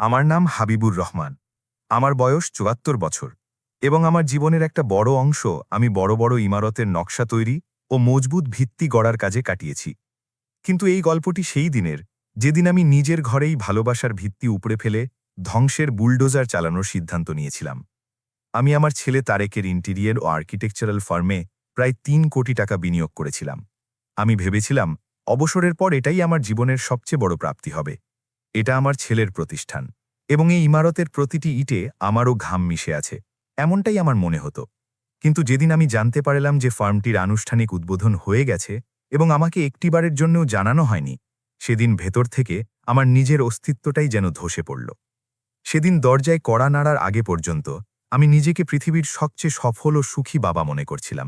আমার নাম হাবিবুর রহমান। আমার বয়স ৭৪ বছর এবং আমার জীবনের একটা বড় অংশ আমি বড় বড় ইমারতের নকশা তৈরি ও মজবুত ভিত্তি গড়ার কাজে কাটিয়েছি। কিন্তু এই গল্পটি সেই দিনের, যেদিন আমি নিজের ঘরেই ভালোবাসার ভিত্তি উপড়ে ফেলে ধ্বংসের বুলডোজার চালানোর সিদ্ধান্ত নিয়েছিলাম। আমি আমার ছেলে তারেকের ইন্টেরিয়র ও আর্কিটেকচারাল ফার্মে প্রায় ৩ কোটি টাকা বিনিয়োগ করেছিলাম। আমি ভেবেছিলাম অবসরের পর এটাই আমার জীবনের সবচেয়ে বড় প্রাপ্তি হবে। এটা আমার ছেলের প্রতিষ্ঠান এবং এই ইমারতের প্রতিটি ইটে আমারও ঘাম মিশে আছে, এমনটাই আমার মনে হতো। কিন্তু যেদিন আমি জানতে পারলাম যে ফার্মটির আনুষ্ঠানিক উদ্বোধন হয়ে গেছে এবং আমাকে একটিবারের জন্যও জানানো হয়নি, সেদিন ভেতর থেকে আমার নিজের অস্তিত্বটাই যেন ধসে পড়ল। সেদিন দরজায় কড়া নাড়ার আগে পর্যন্ত আমি নিজেকে পৃথিবীর সবচেয়ে সফল ও সুখী বাবা মনে করছিলাম,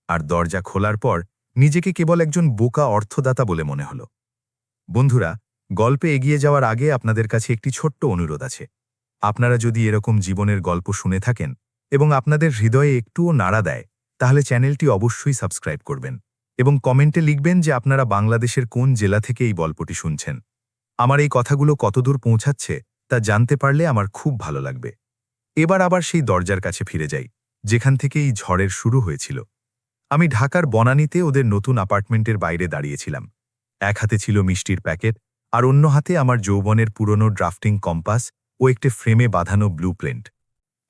আর দরজা খোলার পর নিজেকে কেবল একজন বোকা অর্থদাতা বলে মনে হলো। বন্ধুরা, গল্পে এগিয়ে যাওয়ার আগে আপনাদের কাছে একটি ছোট্ট অনুরোধ আছে। আপনারা যদি এরকম জীবনের গল্প শুনে থাকেন এবং আপনাদের হৃদয়ে একটুও নাড়া দেয়, তাহলে চ্যানেলটি অবশ্যই সাবস্ক্রাইব করবেন এবং কমেন্টে লিখবেন যে আপনারা বাংলাদেশের কোন জেলা থেকে এই গল্পটি শুনছেন। আমার এই কথাগুলো কতদূর পৌঁছাচ্ছে তা জানতে পারলে আমার খুব ভালো লাগবে। এবার আবার সেই দরজার কাছে ফিরে যাই, যেখান থেকে এই ঝড়ের শুরু হয়েছিল। আমি ঢাকার বনানীতে ওদের নতুন অ্যাপার্টমেন্টের বাইরে দাঁড়িয়েছিলাম। এক হাতে ছিল মিষ্টির প্যাকেট, আর অন্য হাতে আমার যৌবনের পুরনো ড্রাফটিং কম্পাস ও একটি ফ্রেমে বাঁধানো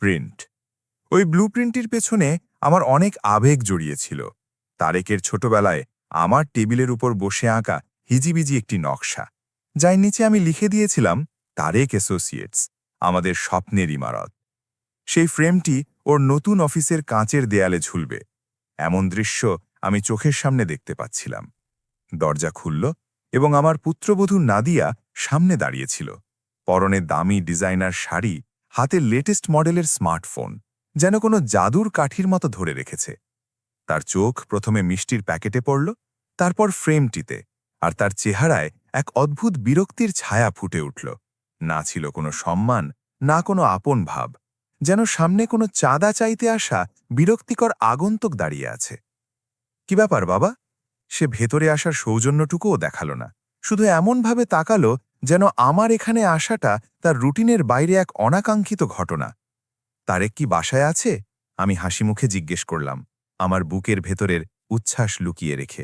প্রিন্ট। ওই প্রিন্টটির পেছনে আমার অনেক আবেগ জড়িয়েছিল। তারেকের ছোটবেলায় আমার টেবিলের উপর বসে আঁকা হিজিবিজি একটি নকশা, যার নিচে আমি লিখে দিয়েছিলাম তারেক অ্যাসোসিয়েটস, আমাদের স্বপ্নের ইমারত। সেই ফ্রেমটি ওর নতুন অফিসের কাঁচের দেয়ালে ঝুলবে, এমন দৃশ্য আমি চোখের সামনে দেখতে পাচ্ছিলাম। দরজা খুলল এবং আমার পুত্রবধূ নাদিয়া সামনে দাঁড়িয়েছিল। পরনে দামি ডিজাইনার শাড়ি, হাতে লেটেস্ট মডেলের স্মার্টফোন, যেন কোনো জাদুর কাঠির মতো ধরে রেখেছে। তার চোখ প্রথমে মিষ্টির প্যাকেটে পড়ল, তারপর ফ্রেমটিতে, আর তার চেহারায় এক অদ্ভুত বিরক্তির ছায়া ফুটে উঠল। না ছিল কোনো সম্মান, না কোনো আপন ভাব, যেন সামনে কোনো চাঁদা চাইতে আসা বিরক্তিকর আগন্তুক দাঁড়িয়ে আছে। কি ব্যাপার বাবা? সে ভেতরে আসার সৌজন্যটুকুও দেখালো না, শুধু এমনভাবে তাকালো যেন আমার এখানে আসাটা তার রুটিনের বাইরে এক অনাকাঙ্ক্ষিত ঘটনা। তারেক কি বাসায় আছে? আমি হাসি মুখে জিজ্ঞেস করলাম, আমার বুকের ভেতরের উচ্ছ্বাস লুকিয়ে রেখে।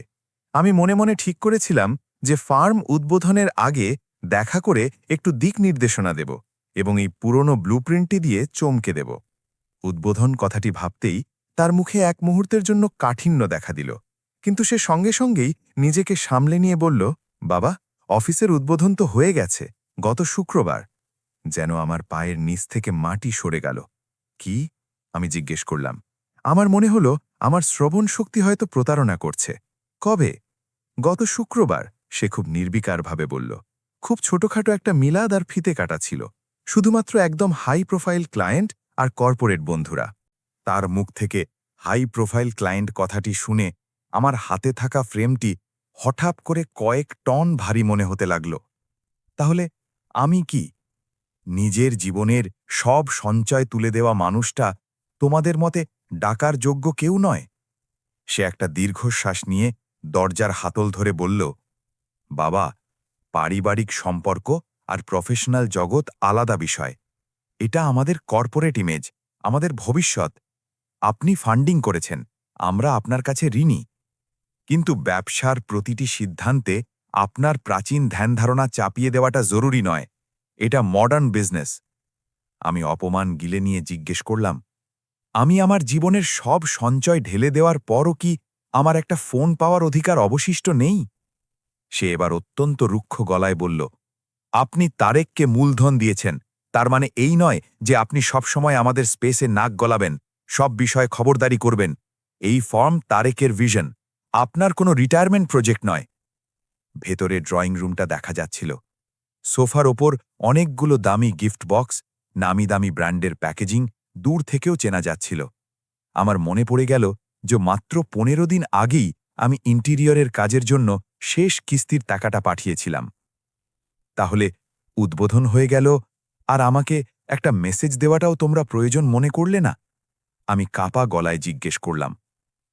আমি মনে মনে ঠিক করেছিলাম যে ফার্ম উদ্বোধনের আগে দেখা করে একটু দিক নির্দেশনা দেব এবং এই পুরনো প্রিন্টটি দিয়ে চমকে দেব। উদ্বোধন কথাটি ভাবতেই তার মুখে এক মুহূর্তের জন্য কাঠিন্য দেখা দিল, কিন্তু সে সঙ্গে সঙ্গেই নিজেকে সামলে নিয়ে বলল, বাবা, অফিসের উদ্বোধন তো হয়ে গেছে, গত শুক্রবার। যেন আমার পায়ের নিচ থেকে মাটি সরে গেল। কি? আমি জিজ্ঞেস করলাম। আমার মনে হলো আমার শ্রবণ শক্তি হয়তো প্রতারণা করছে। কবে? গত শুক্রবার, সে খুব নির্বিকারভাবে বলল। খুব ছোটখাটো একটা মিলাদ আর ফিতে কাটা ছিল, শুধুমাত্র একদম হাই প্রোফাইল ক্লায়েন্ট আর কর্পোরেট বন্ধুরা। তার মুখ থেকে হাই প্রোফাইল ক্লায়েন্ট কথাটি শুনে আমার হাতে থাকা ফ্রেমটি হঠাৎ করে কয়েক টন ভারী মনে হতে লাগল। তাহলে আমি কি? নিজের জীবনের সব সঞ্চয় তুলে দেওয়া মানুষটা তোমাদের মতে ডাকার যোগ্য কেউ নয়? সে একটা দীর্ঘশ্বাস নিয়ে দরজার হাতল ধরে বলল, বাবা, পারিবারিক সম্পর্ক আর প্রফেশনাল জগৎ আলাদা বিষয়। এটা আমাদের কর্পোরেট ইমেজ, আমাদের ভবিষ্যৎ। আপনি ফান্ডিং করেছেন, আমরা আপনার কাছে ঋণী, কিন্তু ব্যবসার প্রতিটি সিদ্ধান্তে আপনার প্রাচীন ধ্যানধারণা চাপিয়ে দেওয়াটা জরুরি নয়। এটা মডার্ন বিজনেস। আমি অপমান গিলে নিয়ে জিজ্ঞেস করলাম, আমি আমার জীবনের সব সঞ্চয় ঢেলে দেওয়ার পরও কি আমার একটা ফোন পাওয়ার অধিকার অবশিষ্ট নেই? সে এবার অত্যন্ত রুক্ষ গলায় বলল, আপনি তারেককে মূলধন দিয়েছেন, তার মানে এই নয় যে আপনি সবসময় আমাদের স্পেসে নাক গলাবেন, সব বিষয়ে খবরদারি করবেন। এই ফার্ম তারেকের ভিশন, আপনার কোনো রিটায়ারমেন্ট প্রজেক্ট নয়। ভেতরে ড্রয়িং রুমটা দেখা যাচ্ছিল। সোফার ওপর অনেকগুলো দামি গিফট বক্স, নামি দামি ব্র্যান্ডের প্যাকেজিং দূর থেকেও চেনা যাচ্ছিল। আমার মনে পড়ে গেল যে মাত্র ১৫ দিন আগেই আমি ইন্টেরিয়রের কাজের জন্য শেষ কিস্তির টাকাটা পাঠিয়েছিলাম। তাহলে উদ্বোধন হয়ে গেল, আর আমাকে একটা মেসেজ দেওয়াটাও তোমরা প্রয়োজন মনে করলে না? আমি কাপা গলায় জিজ্ঞেস করলাম।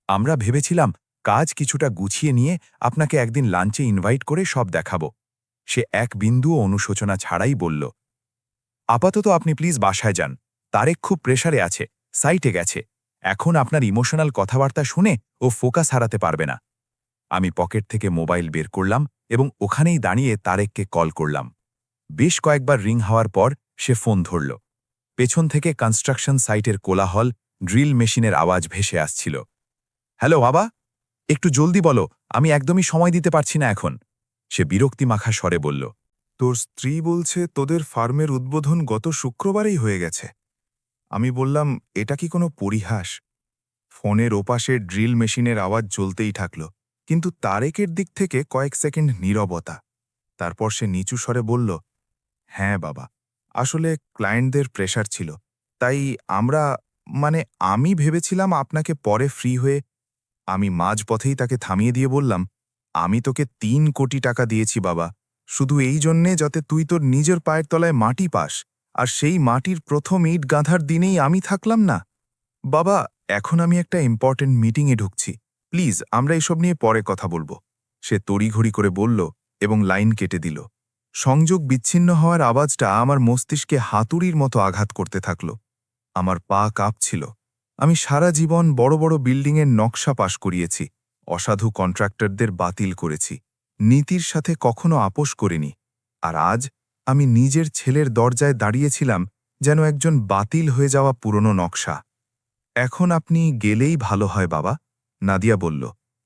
আমরা ভেবেছিলাম কাজ কিছুটা গুছিয়ে নিয়ে আপনাকে একদিন লাঞ্চে ইনভাইট করে সব দেখাব। সে এক বিন্দুও অনুশোচনা ছাড়াই বলল, আপাতত আপনি প্লিজ বাসায় যান। তারেক খুব প্রেসারে আছে, সাইটে গেছে। এখন আপনার ইমোশনাল কথাবার্তা শুনে ও ফোকাস হারাতে পারবে না। আমি পকেট থেকে মোবাইল বের করলাম এবং ওখানেই দাঁড়িয়ে তারেককে কল করলাম। বেশ কয়েকবার রিং হওয়ার পর সে ফোন ধরল। পেছন থেকে কনস্ট্রাকশন সাইটের কোলাহল, ড্রিল মেশিনের আওয়াজ ভেসে আসছিল। হ্যালো বাবা, একটু জলদি বলো, আমি একদমই সময় দিতে পারছি না এখন, সে বিরক্তিমাখা স্বরে বলল। তোর স্ত্রী বলছে তোদের ফার্মের উদ্বোধন গত শুক্রবারেই হয়ে গেছে। আমি বললাম, এটা কি কোনো পরিহাস? ফোনের ওপাশে ড্রিল মেশিনের আওয়াজ জ্বলতেই থাকল, কিন্তু তারেকের দিক থেকে কয়েক সেকেন্ড নীরবতা। তারপর সে নিচু স্বরে বলল, হ্যাঁ বাবা, আসলে ক্লায়েন্টদের প্রেশার ছিল, তাই আমরা আমি ভেবেছিলাম আপনাকে পরে ফ্রি হয়ে। আমি মাঝপথেই তাকে থামিয়ে দিয়ে বললাম, আমি তোকে 3 কোটি টাকা দিয়েছি বাবা, শুধু এই জন্যে যাতে তুই তোর নিজের পায়ের তলায় মাটি পাস, আর সেই মাটির প্রথম ইট গাঁথার দিনেই আমি থাকলাম না। বাবা, এখন আমি একটা ইম্পর্টেন্ট মিটিংয়ে ঢুকছি, প্লিজ আমরা এসব নিয়ে পরে কথা বলবো। সে তড়িঘড়ি করে বলল এবং লাইন কেটে দিল। সংযোগ বিচ্ছিন্ন হওয়ার আওয়াজটা আমার মস্তিষ্কে হাতুড়ির মতো আঘাত করতে থাকল। আমার পা কাঁপছিল। আমি সারা জীবন বড় বড় বিল্ডিংয়ের নকশা পাশ করিয়েছি, অসাধু কন্ট্রাক্টরদের বাতিল করেছি, নীতির সাথে কখনো আপোষ করিনি। আর আজ আমি নিজের ছেলের দরজায় দাঁড়িয়েছিলাম, যেন একজন বাতিল হয়ে যাওয়া পুরনো নকশা। এখন আপনি গেলেই ভালো হয় বাবা, নাদিয়া বলল।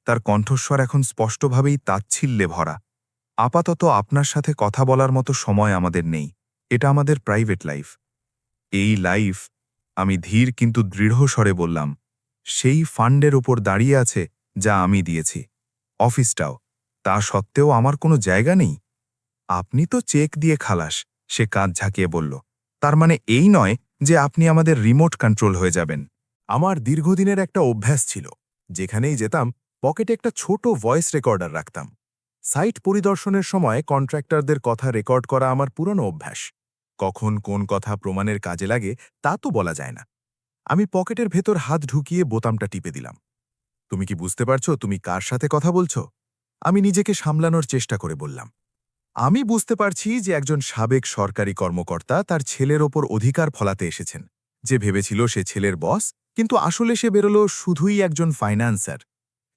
তার কণ্ঠস্বর এখন স্পষ্টভাবেই তাচ্ছিল্যে ভরা। আপাতত আপনার সাথে কথা বলার মতো সময় আমাদের নেই, এটা আমাদের প্রাইভেট লাইফ। এই লাইফ, আমি ধীর কিন্তু দৃঢ় স্বরে বললাম, সেই ফান্ডের ওপর দাঁড়িয়ে আছে যা আমি দিয়েছি, অফিসটাও। তা সত্ত্বেও আমার কোনো জায়গা নেই। আপনি তো চেক দিয়ে খালাস, সে কাঁধ ঝাঁকিয়ে বলল। তার মানে এই নয় যে আপনি আমাদের রিমোট কন্ট্রোল হয়ে যাবেন। আমার দীর্ঘদিনের একটা অভ্যাস ছিল, যেখানেই যেতাম পকেটে একটা ছোট ভয়েস রেকর্ডার রাখতাম। সাইট পরিদর্শনের সময় কন্ট্রাক্টরদের কথা রেকর্ড করা আমার পুরনো অভ্যাস। কখন কোন কথা প্রমাণের কাজে লাগে তা তো বলা যায় না। আমি পকেটের ভেতর হাত ঢুকিয়ে বোতামটা টিপে দিলাম। তুমি কি বুঝতে পারছো তুমি কার সাথে কথা বলছো? আমি নিজেকে সামলানোর চেষ্টা করে বললাম, আমি বুঝতে পারছি যে একজন সাবেক সরকারি কর্মকর্তা তার ছেলের ওপর অধিকার ফলাতে এসেছেন। যে ভেবেছিল সে ছেলের বস, কিন্তু আসলে সে বেরোলো শুধুই একজন ফাইন্যান্সার।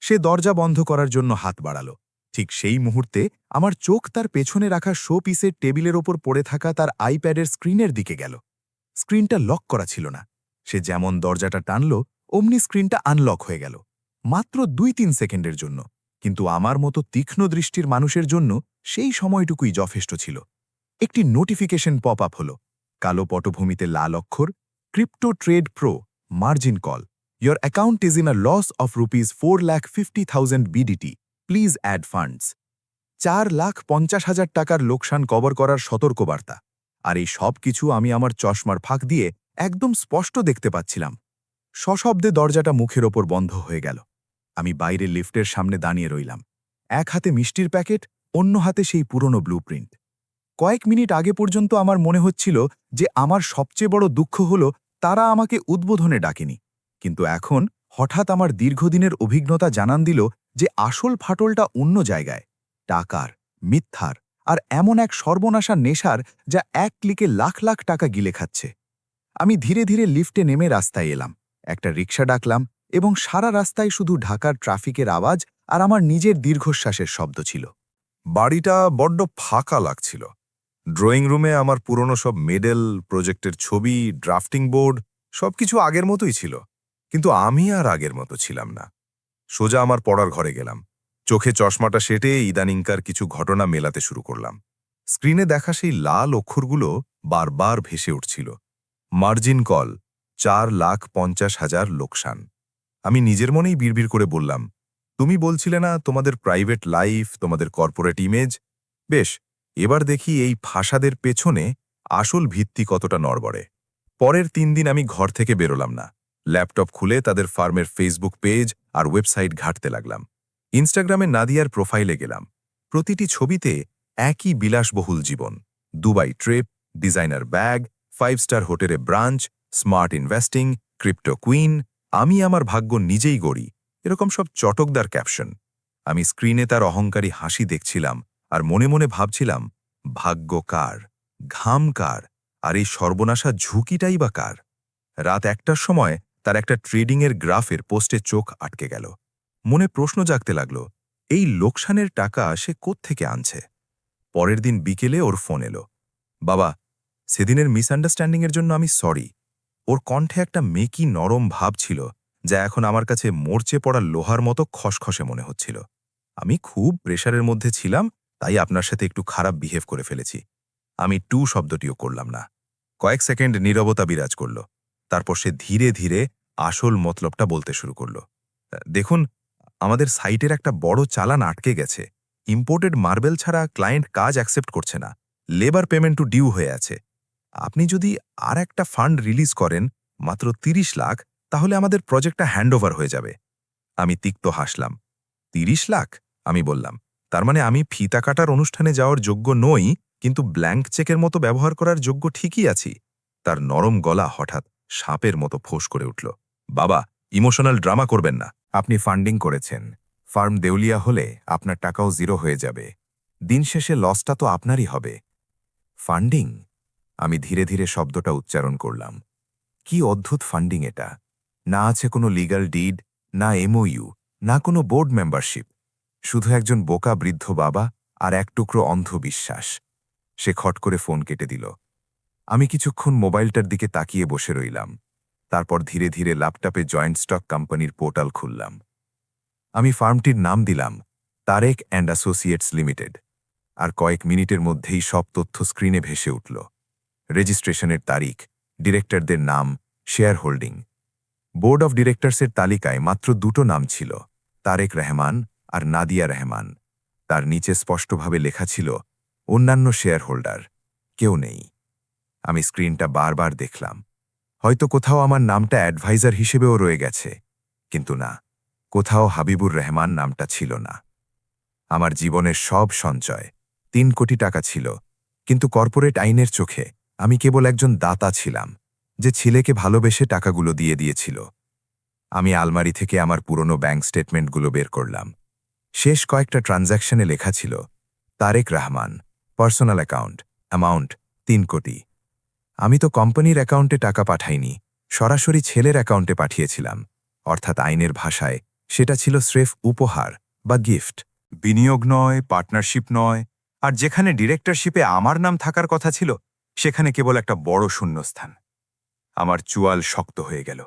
সে দরজা বন্ধ করার জন্য হাত বাড়াল। ঠিক সেই মুহূর্তে আমার চোখ তার পেছনে রাখা শো পিসের টেবিলের ওপর পড়ে থাকা তার আইপ্যাডের স্ক্রিনের দিকে গেল। স্ক্রিনটা লক করা ছিল না। সে যেমন দরজাটা টানল, অমনি স্ক্রিনটা আনলক হয়ে গেল। মাত্র 2-3 সেকেন্ডের জন্য, কিন্তু আমার মতো তীক্ষ্ণ দৃষ্টির মানুষের জন্য সেই সময়টুকুই যথেষ্ট ছিল। একটি নোটিফিকেশন পপ আপ হল। কালো পটভূমিতে লাল অক্ষর, crypto trade pro, margin call. Your account is in a loss of ₹4,50,000 BDT. Please add funds. 4,50,000 টাকার লোকসান কভার করার সতর্কবার্তা। আর এই সব কিছু আমি আমার চশমার ফাঁক দিয়ে একদম স্পষ্ট দেখতে পাচ্ছিলাম। সশব্দে দরজাটা মুখের ওপর বন্ধ হয়ে গেল। আমি বাইরে লিফটের সামনে দাঁড়িয়ে রইলাম। এক হাতে মিষ্টির প্যাকেট, অন্য হাতে সেই পুরনো ব্লুপ্রিন্ট। কয়েক মিনিট আগে পর্যন্ত আমার মনে হচ্ছিল যে আমার সবচেয়ে বড় দুঃখ হল তারা আমাকে উদ্বোধনে ডাকেনি। কিন্তু এখন হঠাৎ আমার দীর্ঘদিনের অভিজ্ঞতা জানান দিল যে আসল ফাটলটা অন্য জায়গায়, টাকার, মিথ্যার, আর এমন এক সর্বনাশা নেশার যা এক ক্লিকে লাখ লাখ টাকা গিলে খাচ্ছে। আমি ধীরে ধীরে লিফটে নেমে রাস্তায় এলাম, একটা রিক্সা ডাকলাম, এবং সারা রাস্তায় শুধু ঢাকার ট্রাফিকের আওয়াজ আর আমার নিজের দীর্ঘশ্বাসের শব্দ ছিল। বাড়িটা বড্ড ফাঁকা লাগছিল। ড্রয়িং রুমে আমার পুরনো সব মেডেল, প্রজেক্টের ছবি, ড্রাফটিং বোর্ড, সবকিছু আগের মতোই ছিল। কিন্তু আমি আর আগের মতো ছিলাম না। সোজা আমার পড়ার ঘরে গেলাম। চোখে চশমাটা সেটে ইদানিংকার কিছু ঘটনা মেলাতে শুরু করলাম। স্ক্রিনে দেখা সেই লাল অক্ষরগুলো বারবার ভেসে উঠছিল। মার্জিন কল, 4,50,000 লোকসান। আমি নিজের মনেই বিড়বিড় করে বললাম, তুমি বলছিলে না তোমাদের প্রাইভেট লাইফ, তোমাদের কর্পোরেট ইমেজ? বেশ, এবার দেখি এই ফাসাদের পেছনে আসল ভিত্তি কতটা নড়বড়ে। পরের 3 দিন আমি ঘর থেকে বেরোলাম না। ল্যাপটপ খুলে তাদের ফার্মের ফেসবুক পেজ আর ওয়েবসাইট ঘাঁটতে লাগলাম। ইনস্টাগ্রামে নাদিয়ার প্রোফাইলে গেলাম। প্রতিটি ছবিতে একই বিলাসবহুল জীবন, Dubai trip, designer bag, 5 star হোটেলে brunch, smart investing, crypto queen, আমি আমার ভাগ্য নিজেই গড়ি, এরকম সব চটকদার ক্যাপশন। আমি স্ক্রিনে তার অহংকারী হাসি দেখছিলাম আর মনে মনে ভাবছিলাম, ভাগ্য কার, ঘাম কার, আর এই সর্বনাশা ঝুঁকিটাই বা কার? রাত ১টার সময় তার একটা ট্রেডিংয়ের গ্রাফের পোস্টে চোখ আটকে গেল। মনে প্রশ্ন জাগতে লাগল, এই লোকসানের টাকা সে কোত্থেকে আনছে? পরের দিন বিকেলে ওর ফোন এলো। বাবা, সেদিনের মিসআন্ডারস্ট্যান্ডিংয়ের জন্য আমি সরি। ওর কণ্ঠে একটা মেকি নরম ভাব ছিল, যা এখন আমার কাছে মরচে পড়া লোহার মতো খসখসে মনে হচ্ছিল। আমি খুব প্রেশারের মধ্যে ছিলাম, তাই আপনার সাথে একটু খারাপ বিহেভ করে ফেলেছি। আমি টু শব্দটিও করলাম না। কয়েক সেকেন্ড নীরবতা বিরাজ করল। তারপর সে ধীরে ধীরে আসল মতলবটা বলতে শুরু করল। দেখুন, আমাদের সাইটের একটা বড় চালান আটকে গেছে। ইম্পোর্টেড মার্বেল ছাড়া ক্লায়েন্ট কাজ অ্যাকসেপ্ট করছে না। লেবার পেমেন্টও ডিউ হয়ে আছে। আপনি যদি আর একটা ফান্ড রিলিজ করেন, মাত্র ৩০ লাখ, তাহলে আমাদের প্রজেক্টটা হ্যান্ডওভার হয়ে যাবে। আমি তিক্ত হাসলাম। ৩০ লাখ? আমি বললাম, তার মানে আমি ফিতা কাটার অনুষ্ঠানে যাওয়ার যোগ্য নই, কিন্তু ব্ল্যাঙ্ক চেকের মতো ব্যবহার করার যোগ্য ঠিকই আছি। তার নরম গলা হঠাৎ সাপের মতো ফোঁস করে উঠল। বাবা, ইমোশনাল ড্রামা করবেন না। আপনি ফান্ডিং করেছেন। ফার্ম দেউলিয়া হলে আপনার টাকাও জিরো হয়ে যাবে। দিন শেষে লসটা তো আপনারই হবে। ফান্ডিং? আমি ধীরে ধীরে শব্দটা উচ্চারণ করলাম। কি অদ্ভুত ফান্ডিং এটা! না আছে কোনো লিগ্যাল ডিড, না এমওইউ, না কোনো বোর্ড মেম্বারশিপ। শুধু একজন বোকা বৃদ্ধ বাবা আর এক টুকরো অন্ধ বিশ্বাস। সে খট করে ফোন কেটে দিল। আমি কিছুক্ষণ মোবাইলটার দিকে তাকিয়ে বসে রইলাম। তারপর ধীরে ধীরে ল্যাপটপে জয়েন্ট স্টক কোম্পানির পোর্টাল খুললাম। আমি ফার্মটির নাম দিলাম তারেক অ্যান্ড অ্যাসোসিয়েটস লিমিটেড। আর কয়েক মিনিটের মধ্যেই সব তথ্য স্ক্রিনে ভেসে উঠল। রেজিস্ট্রেশনের তারিখ, ডিরেক্টরদের নাম, শেয়ার হোল্ডিং। বোর্ড অফ ডিরেক্টরসের তালিকায় মাত্র দুটো নাম ছিল, তারেক রহমান আর নাদিয়া রহমান। তার নিচে স্পষ্টভাবে লেখা ছিল অন্যান্য শেয়ার হোল্ডার। কেউ নেই। আমি স্ক্রিনটা বারবার দেখলাম। হয়তো কোথাও আমার নামটা অ্যাডভাইজার হিসেবেও রয়ে গেছে, কিন্তু না, কোথাও হাবিবুর রহমান নামটা ছিল না। আমার জীবনের সব সঞ্চয় ৩ কোটি টাকা ছিল, কিন্তু কর্পোরেট আইনের চোখে আমি কেবল একজন দাতা ছিলাম, যে ছেলেকে ভালোবেসে টাকাগুলো দিয়ে দিয়েছিল। আমি আলমারি থেকে আমার পুরনো ব্যাংক স্টেটমেন্টগুলো বের করলাম। শেষ কয়েকটা ট্রানজ্যাকশনে লেখা ছিল Tarique Rahman, personal account, amount ৩ crore. আমি তো কোম্পানির অ্যাকাউন্টে টাকা পাঠাইনি, সরাসরি ছেলের অ্যাকাউন্টে পাঠিয়েছিলাম। অর্থাৎ আইনের ভাষায় সেটা ছিল স্রেফ উপহার বা গিফট। বিনিয়োগ নয়, পার্টনারশিপ নয়, আর যেখানে ডিরেক্টরশিপে আমার নাম থাকার কথা ছিল, সেখানে কেবল একটা বড় শূন্যস্থান। আমার চুয়াল শক্ত হয়ে গেল,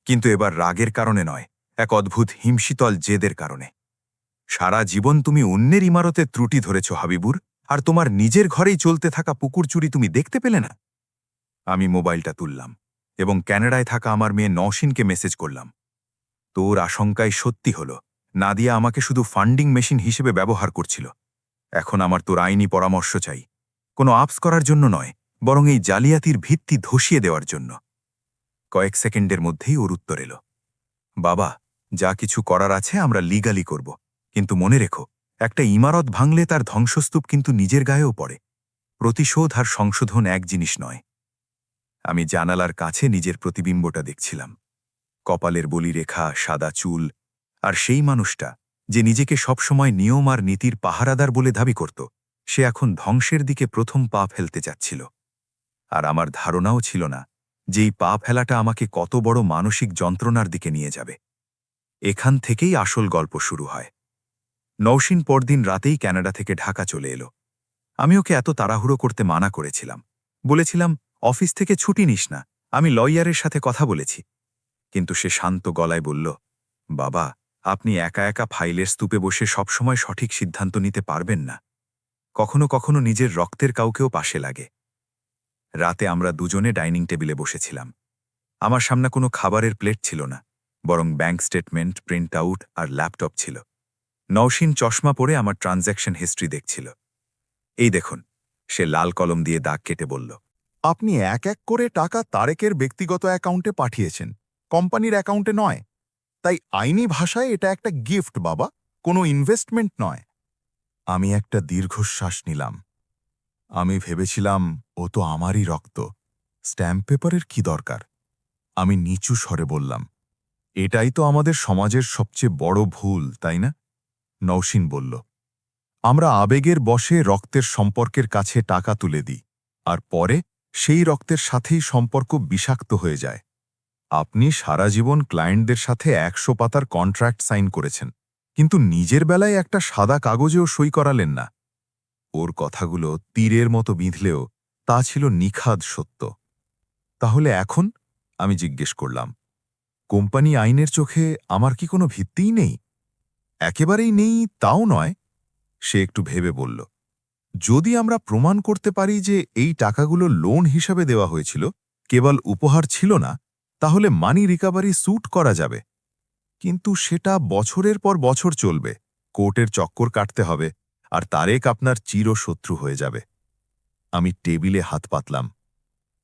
কিন্তু এবার রাগের কারণে নয়, এক অদ্ভুত হিমশীতল জেদের কারণে। সারা জীবন তুমি অন্যের ইমারতে ত্রুটি ধরেছ হাবিবুর, আর তোমার নিজের ঘরেই চলতে থাকা পুকুর চুরি তুমি দেখতে পেলে না? আমি মোবাইলটা তুললাম এবং ক্যানাডায় থাকা আমার মেয়ে নওশিনকে মেসেজ করলাম। তোর আশঙ্কায় সত্যি হল, নাদিয়া আমাকে শুধু ফান্ডিং মেশিন হিসেবে ব্যবহার করছিল। এখন আমার তোর আইনি পরামর্শ চাই, কোনো আপস করার জন্য নয়, বরং এই জালিয়াতির ভিত্তি ধসিয়ে দেওয়ার জন্য। কয়েক সেকেন্ডের মধ্যেই ওর উত্তর এলো, বাবা, যা কিছু করার আছে আমরা লিগালি করব, কিন্তু মনে রেখো, একটা ইমারত ভাঙলে তার ধ্বংসস্তূপ কিন্তু নিজের গায়েও পড়ে। প্রতিশোধ আর সংশোধন এক জিনিস নয়। আমি জানালার কাছে নিজের প্রতিবিম্বটা দেখছিলাম। কপালের বলিরেখা, সাদা চুল, আর সেই মানুষটা যে নিজেকে সবসময় নিয়ম আর নীতির পাহারাদার বলে দাবি করত, সে এখন ধ্বংসের দিকে প্রথম পা ফেলতে যাচ্ছিল। আর আমার ধারণাও ছিল না যে এই পা ফেলাটা আমাকে কত বড় মানসিক যন্ত্রণার দিকে নিয়ে যাবে। এখান থেকেই আসল গল্প শুরু হয়। নওশিন পরদিন রাতেই ক্যানাডা থেকে ঢাকা চলে এলো। আমি ওকে এত তাড়াহুড়ো করতে মানা করেছিলাম। বলেছিলাম, অফিস থেকে ছুটি নিস না, আমি লয়ারের সাথে কথা বলেছি। কিন্তু সে শান্ত গলায় বলল, বাবা, আপনি একা একা ফাইলের স্তূপে বসে সবসময় সঠিক সিদ্ধান্ত নিতে পারবেন না। কখনো কখনো নিজের রক্তের কাউকেও পাশে লাগে। রাতে আমরা দুজনে ডাইনিং টেবিলে বসেছিলাম। আমার সামনে কোনো খাবারের প্লেট ছিল না, বরং ব্যাংক স্টেটমেন্ট, প্রিন্ট আউট আর ল্যাপটপ ছিল। নওশিন চশমা পরে আমার ট্রানজ্যাকশন হিস্ট্রি দেখছিল। এই দেখুন, সে লাল কলম দিয়ে দাগ কেটে বলল, আপনি এক এক করে টাকা তারেকের ব্যক্তিগত অ্যাকাউন্টে পাঠিয়েছেন, কোম্পানির অ্যাকাউন্টে নয়। তাই আইনি ভাষায় এটা একটা গিফট বাবা, কোনো ইনভেস্টমেন্ট নয়। আমি একটা দীর্ঘশ্বাস নিলাম। আমি ভেবেছিলাম ও তো আমারই রক্ত, স্ট্যাম্প পেপারের কি দরকার। আমি নিচু স্বরে বললাম, এটাই তো আমাদের সমাজের সবচেয়ে বড় ভুল, তাই না? নওশিন বলল, আমরা আবেগের বশে রক্তের সম্পর্কের কাছে টাকা তুলে দিই, আর পরে সেই রক্তের সাথেই সম্পর্ক বিষাক্ত হয়ে যায়। আপনি সারা জীবন ক্লায়েন্টদের সাথে 100 পাতার কন্ট্রাক্ট সাইন করেছেন, কিন্তু নিজের বেলায় একটা সাদা কাগজেও সই করালেন না। ওর কথাগুলো তীরের মতো বিঁধলেও তা ছিল নিখাদ সত্য। তাহলে এখন? আমি জিজ্ঞেস করলাম। কোম্পানি আইনের চোখে আমার কি কোনো ভিত্তিই নেই? একেবারেই নেই তাও নয়, সে একটু ভেবে বলল। যদি আমরা প্রমাণ করতে পারি যে এই টাকাগুলো লোন হিসাবে দেওয়া হয়েছিল, কেবল উপহার ছিল না, তাহলে মানি রিকভারি স্যুট করা যাবে। কিন্তু সেটা বছরের পর বছর চলবে, কোর্টের চক্কর কাটতে হবে, আর তারেক আপনার চিরশত্রু হয়ে যাবে। আমি টেবিলে হাত পাতলাম।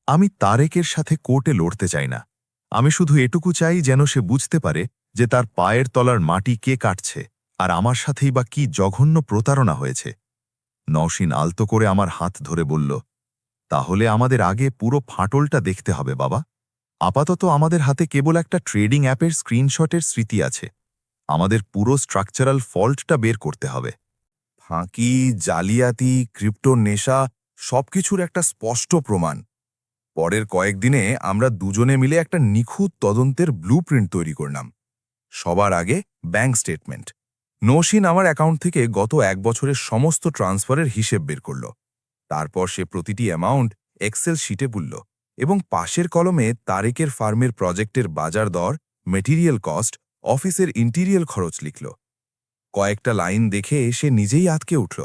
আমি তারেকের সাথে কোর্টে লড়তে চাই না। আমি শুধু এটুকু চাই যেন সে বুঝতে পারে যে তার পায়ের তলার মাটি কে কাটছে, আর আমার সাথেই বা কি জঘন্য প্রতারণা হয়েছে। নওশীন আলতো করে আমার হাত ধরে বলল, তাহলে আমাদের আগে পুরো ফাটলটা দেখতে হবে বাবা। আপাতত আমাদের হাতে কেবল একটা ট্রেডিং অ্যাপের স্ক্রিনশটের স্মৃতি আছে। আমাদের পুরো স্ট্রাকচারাল ফল্টটা বের করতে হবে। ফাঁকি, জালিয়াতি, ক্রিপ্টোর নেশা সবকিছুর একটা স্পষ্ট প্রমাণ। পরের কয়েকদিনে আমরা দুজনে মিলে একটা নিখুঁত তদন্তের ব্লুপ্রিন্ট তৈরি করলাম। সবার আগে ব্যাংক স্টেটমেন্ট। নওশীন আমার অ্যাকাউন্ট থেকে গত 1 বছরের সমস্ত ট্রান্সফারের হিসেব বের করল। তারপর সে প্রতিটি অ্যামাউন্ট এক্সেল শিটে বুলল এবং পাশের কলমে তারেকের ফার্মের প্রজেক্টের বাজার দর, মেটেরিয়াল কস্ট, অফিসের ইন্টিরিয়াল খরচ লিখল। কয়েকটা লাইন দেখে সে নিজেই আতকে উঠল।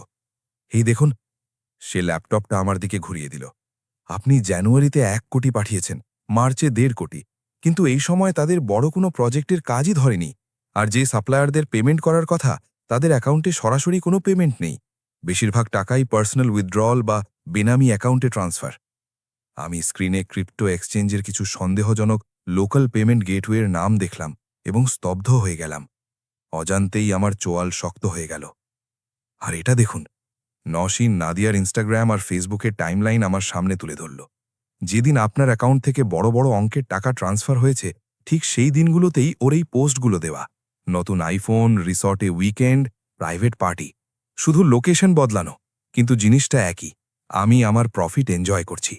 এই দেখুন, সে ল্যাপটপটা আমার দিকে ঘুরিয়ে দিল। আপনি জানুয়ারিতে 1 কোটি পাঠিয়েছেন, মার্চে 1.5 কোটি, কিন্তু এই সময় তাদের বড় কোনো প্রজেক্টের কাজই ধরেনি। আর যে সাপ্লায়ারদের পেমেন্ট করার কথা, তাদের অ্যাকাউন্টে সরাসরি কোনো পেমেন্ট নেই। বেশিরভাগ টাকাই পার্সোনাল উইথড্রল বা বেনামি অ্যাকাউন্টে ট্রান্সফার। আমি স্ক্রিনে ক্রিপ্টো এক্সচেঞ্জের কিছু সন্দেহজনক লোকাল পেমেন্ট গেটওয়ের নাম দেখলাম এবং স্তব্ধ হয়ে গেলাম। অজান্তেই আমার চোয়াল শক্ত হয়ে গেল। আর এটা দেখুন, নওশীন নাদিয়ার ইনস্টাগ্রাম আর ফেসবুকের টাইমলাইন আমার সামনে তুলে ধরল। যেদিন আপনার অ্যাকাউন্ট থেকে বড় বড় অঙ্কের টাকা ট্রান্সফার হয়েছে, ঠিক সেই দিনগুলোতেই ওর এই পোস্টগুলো দেওয়া। নতুন আইফোন, রিসর্টে উইকেন্ড, প্রাইভেট পার্টি। শুধু লোকেশন বদলানো, কিন্তু জিনিসটা একই। আমি আমার প্রফিট এনজয় করছি।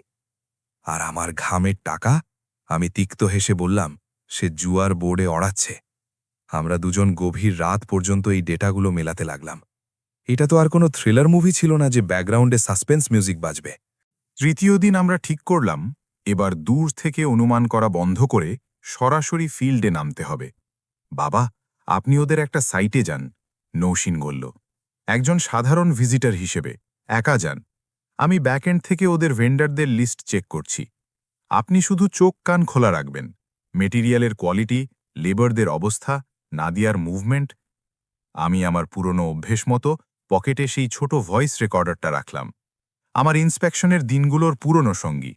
আর আমার ঘামের টাকা? আমি তিক্ত হেসে বললাম, সে জুয়ার বোর্ডে অড়াচ্ছে। আমরা দুজন গভীর রাত পর্যন্ত এই ডেটাগুলো মেলাতে লাগলাম। এটা তো আর কোনো থ্রিলার মুভি ছিল না যে ব্যাকগ্রাউন্ডে সাসপেন্স মিউজিক বাজবে। তৃতীয় দিন আমরা ঠিক করলাম, এবার দূর থেকে অনুমান করা বন্ধ করে সরাসরি ফিল্ডে নামতে হবে। বাবা, আপনি ওদের একটা সাইটে যান, নওশীন বলল। একজন সাধারণ ভিজিটর হিসেবে একা যান। আমি ব্যাকএন্ড থেকে ওদের ভেন্ডারদের লিস্ট চেক করছি। আপনি শুধু চোখ কান খোলা রাখবেন। মেটেরিয়ালের কোয়ালিটি, লেবারদের অবস্থা, নাদিয়ার মুভমেন্ট। আমি আমার পুরনো অভ্যেস মতো পকেটে সেই ছোট ভয়েস রেকর্ডারটা রাখলাম, আমার ইন্সপেকশনের দিনগুলোর পুরনো সঙ্গী।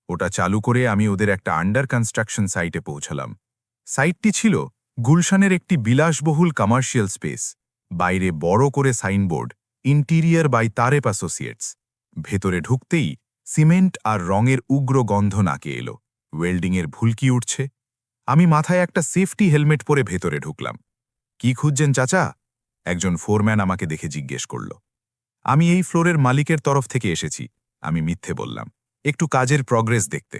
ওটা চালু করে আমি ওদের একটা আন্ডার কনস্ট্রাকশন সাইটে পৌঁছালাম। সাইটটি ছিল গুলশানের একটি বিলাসবহুল কমার্শিয়াল স্পেস। বাইরে বড় করে সাইনবোর্ড, ইন্টিরিয়ার বাই তারেপ অ্যাসোসিয়েটস। ভেতরে ঢুকতেই সিমেন্ট আর রঙের উগ্র গন্ধ নাকে এলো। ওয়েল্ডিংয়ের ভুলকি উঠছে। আমি মাথায় একটা সেফটি হেলমেট পরে ভেতরে ঢুকলাম। কি খুঁজছেন চাচা? একজন ফোরম্যান আমাকে দেখে জিজ্ঞেস করল। আমি এই ফ্লোরের মালিকের তরফ থেকে এসেছি, আমি মিথ্যে বললাম, একটু কাজের প্রগ্রেস দেখতে।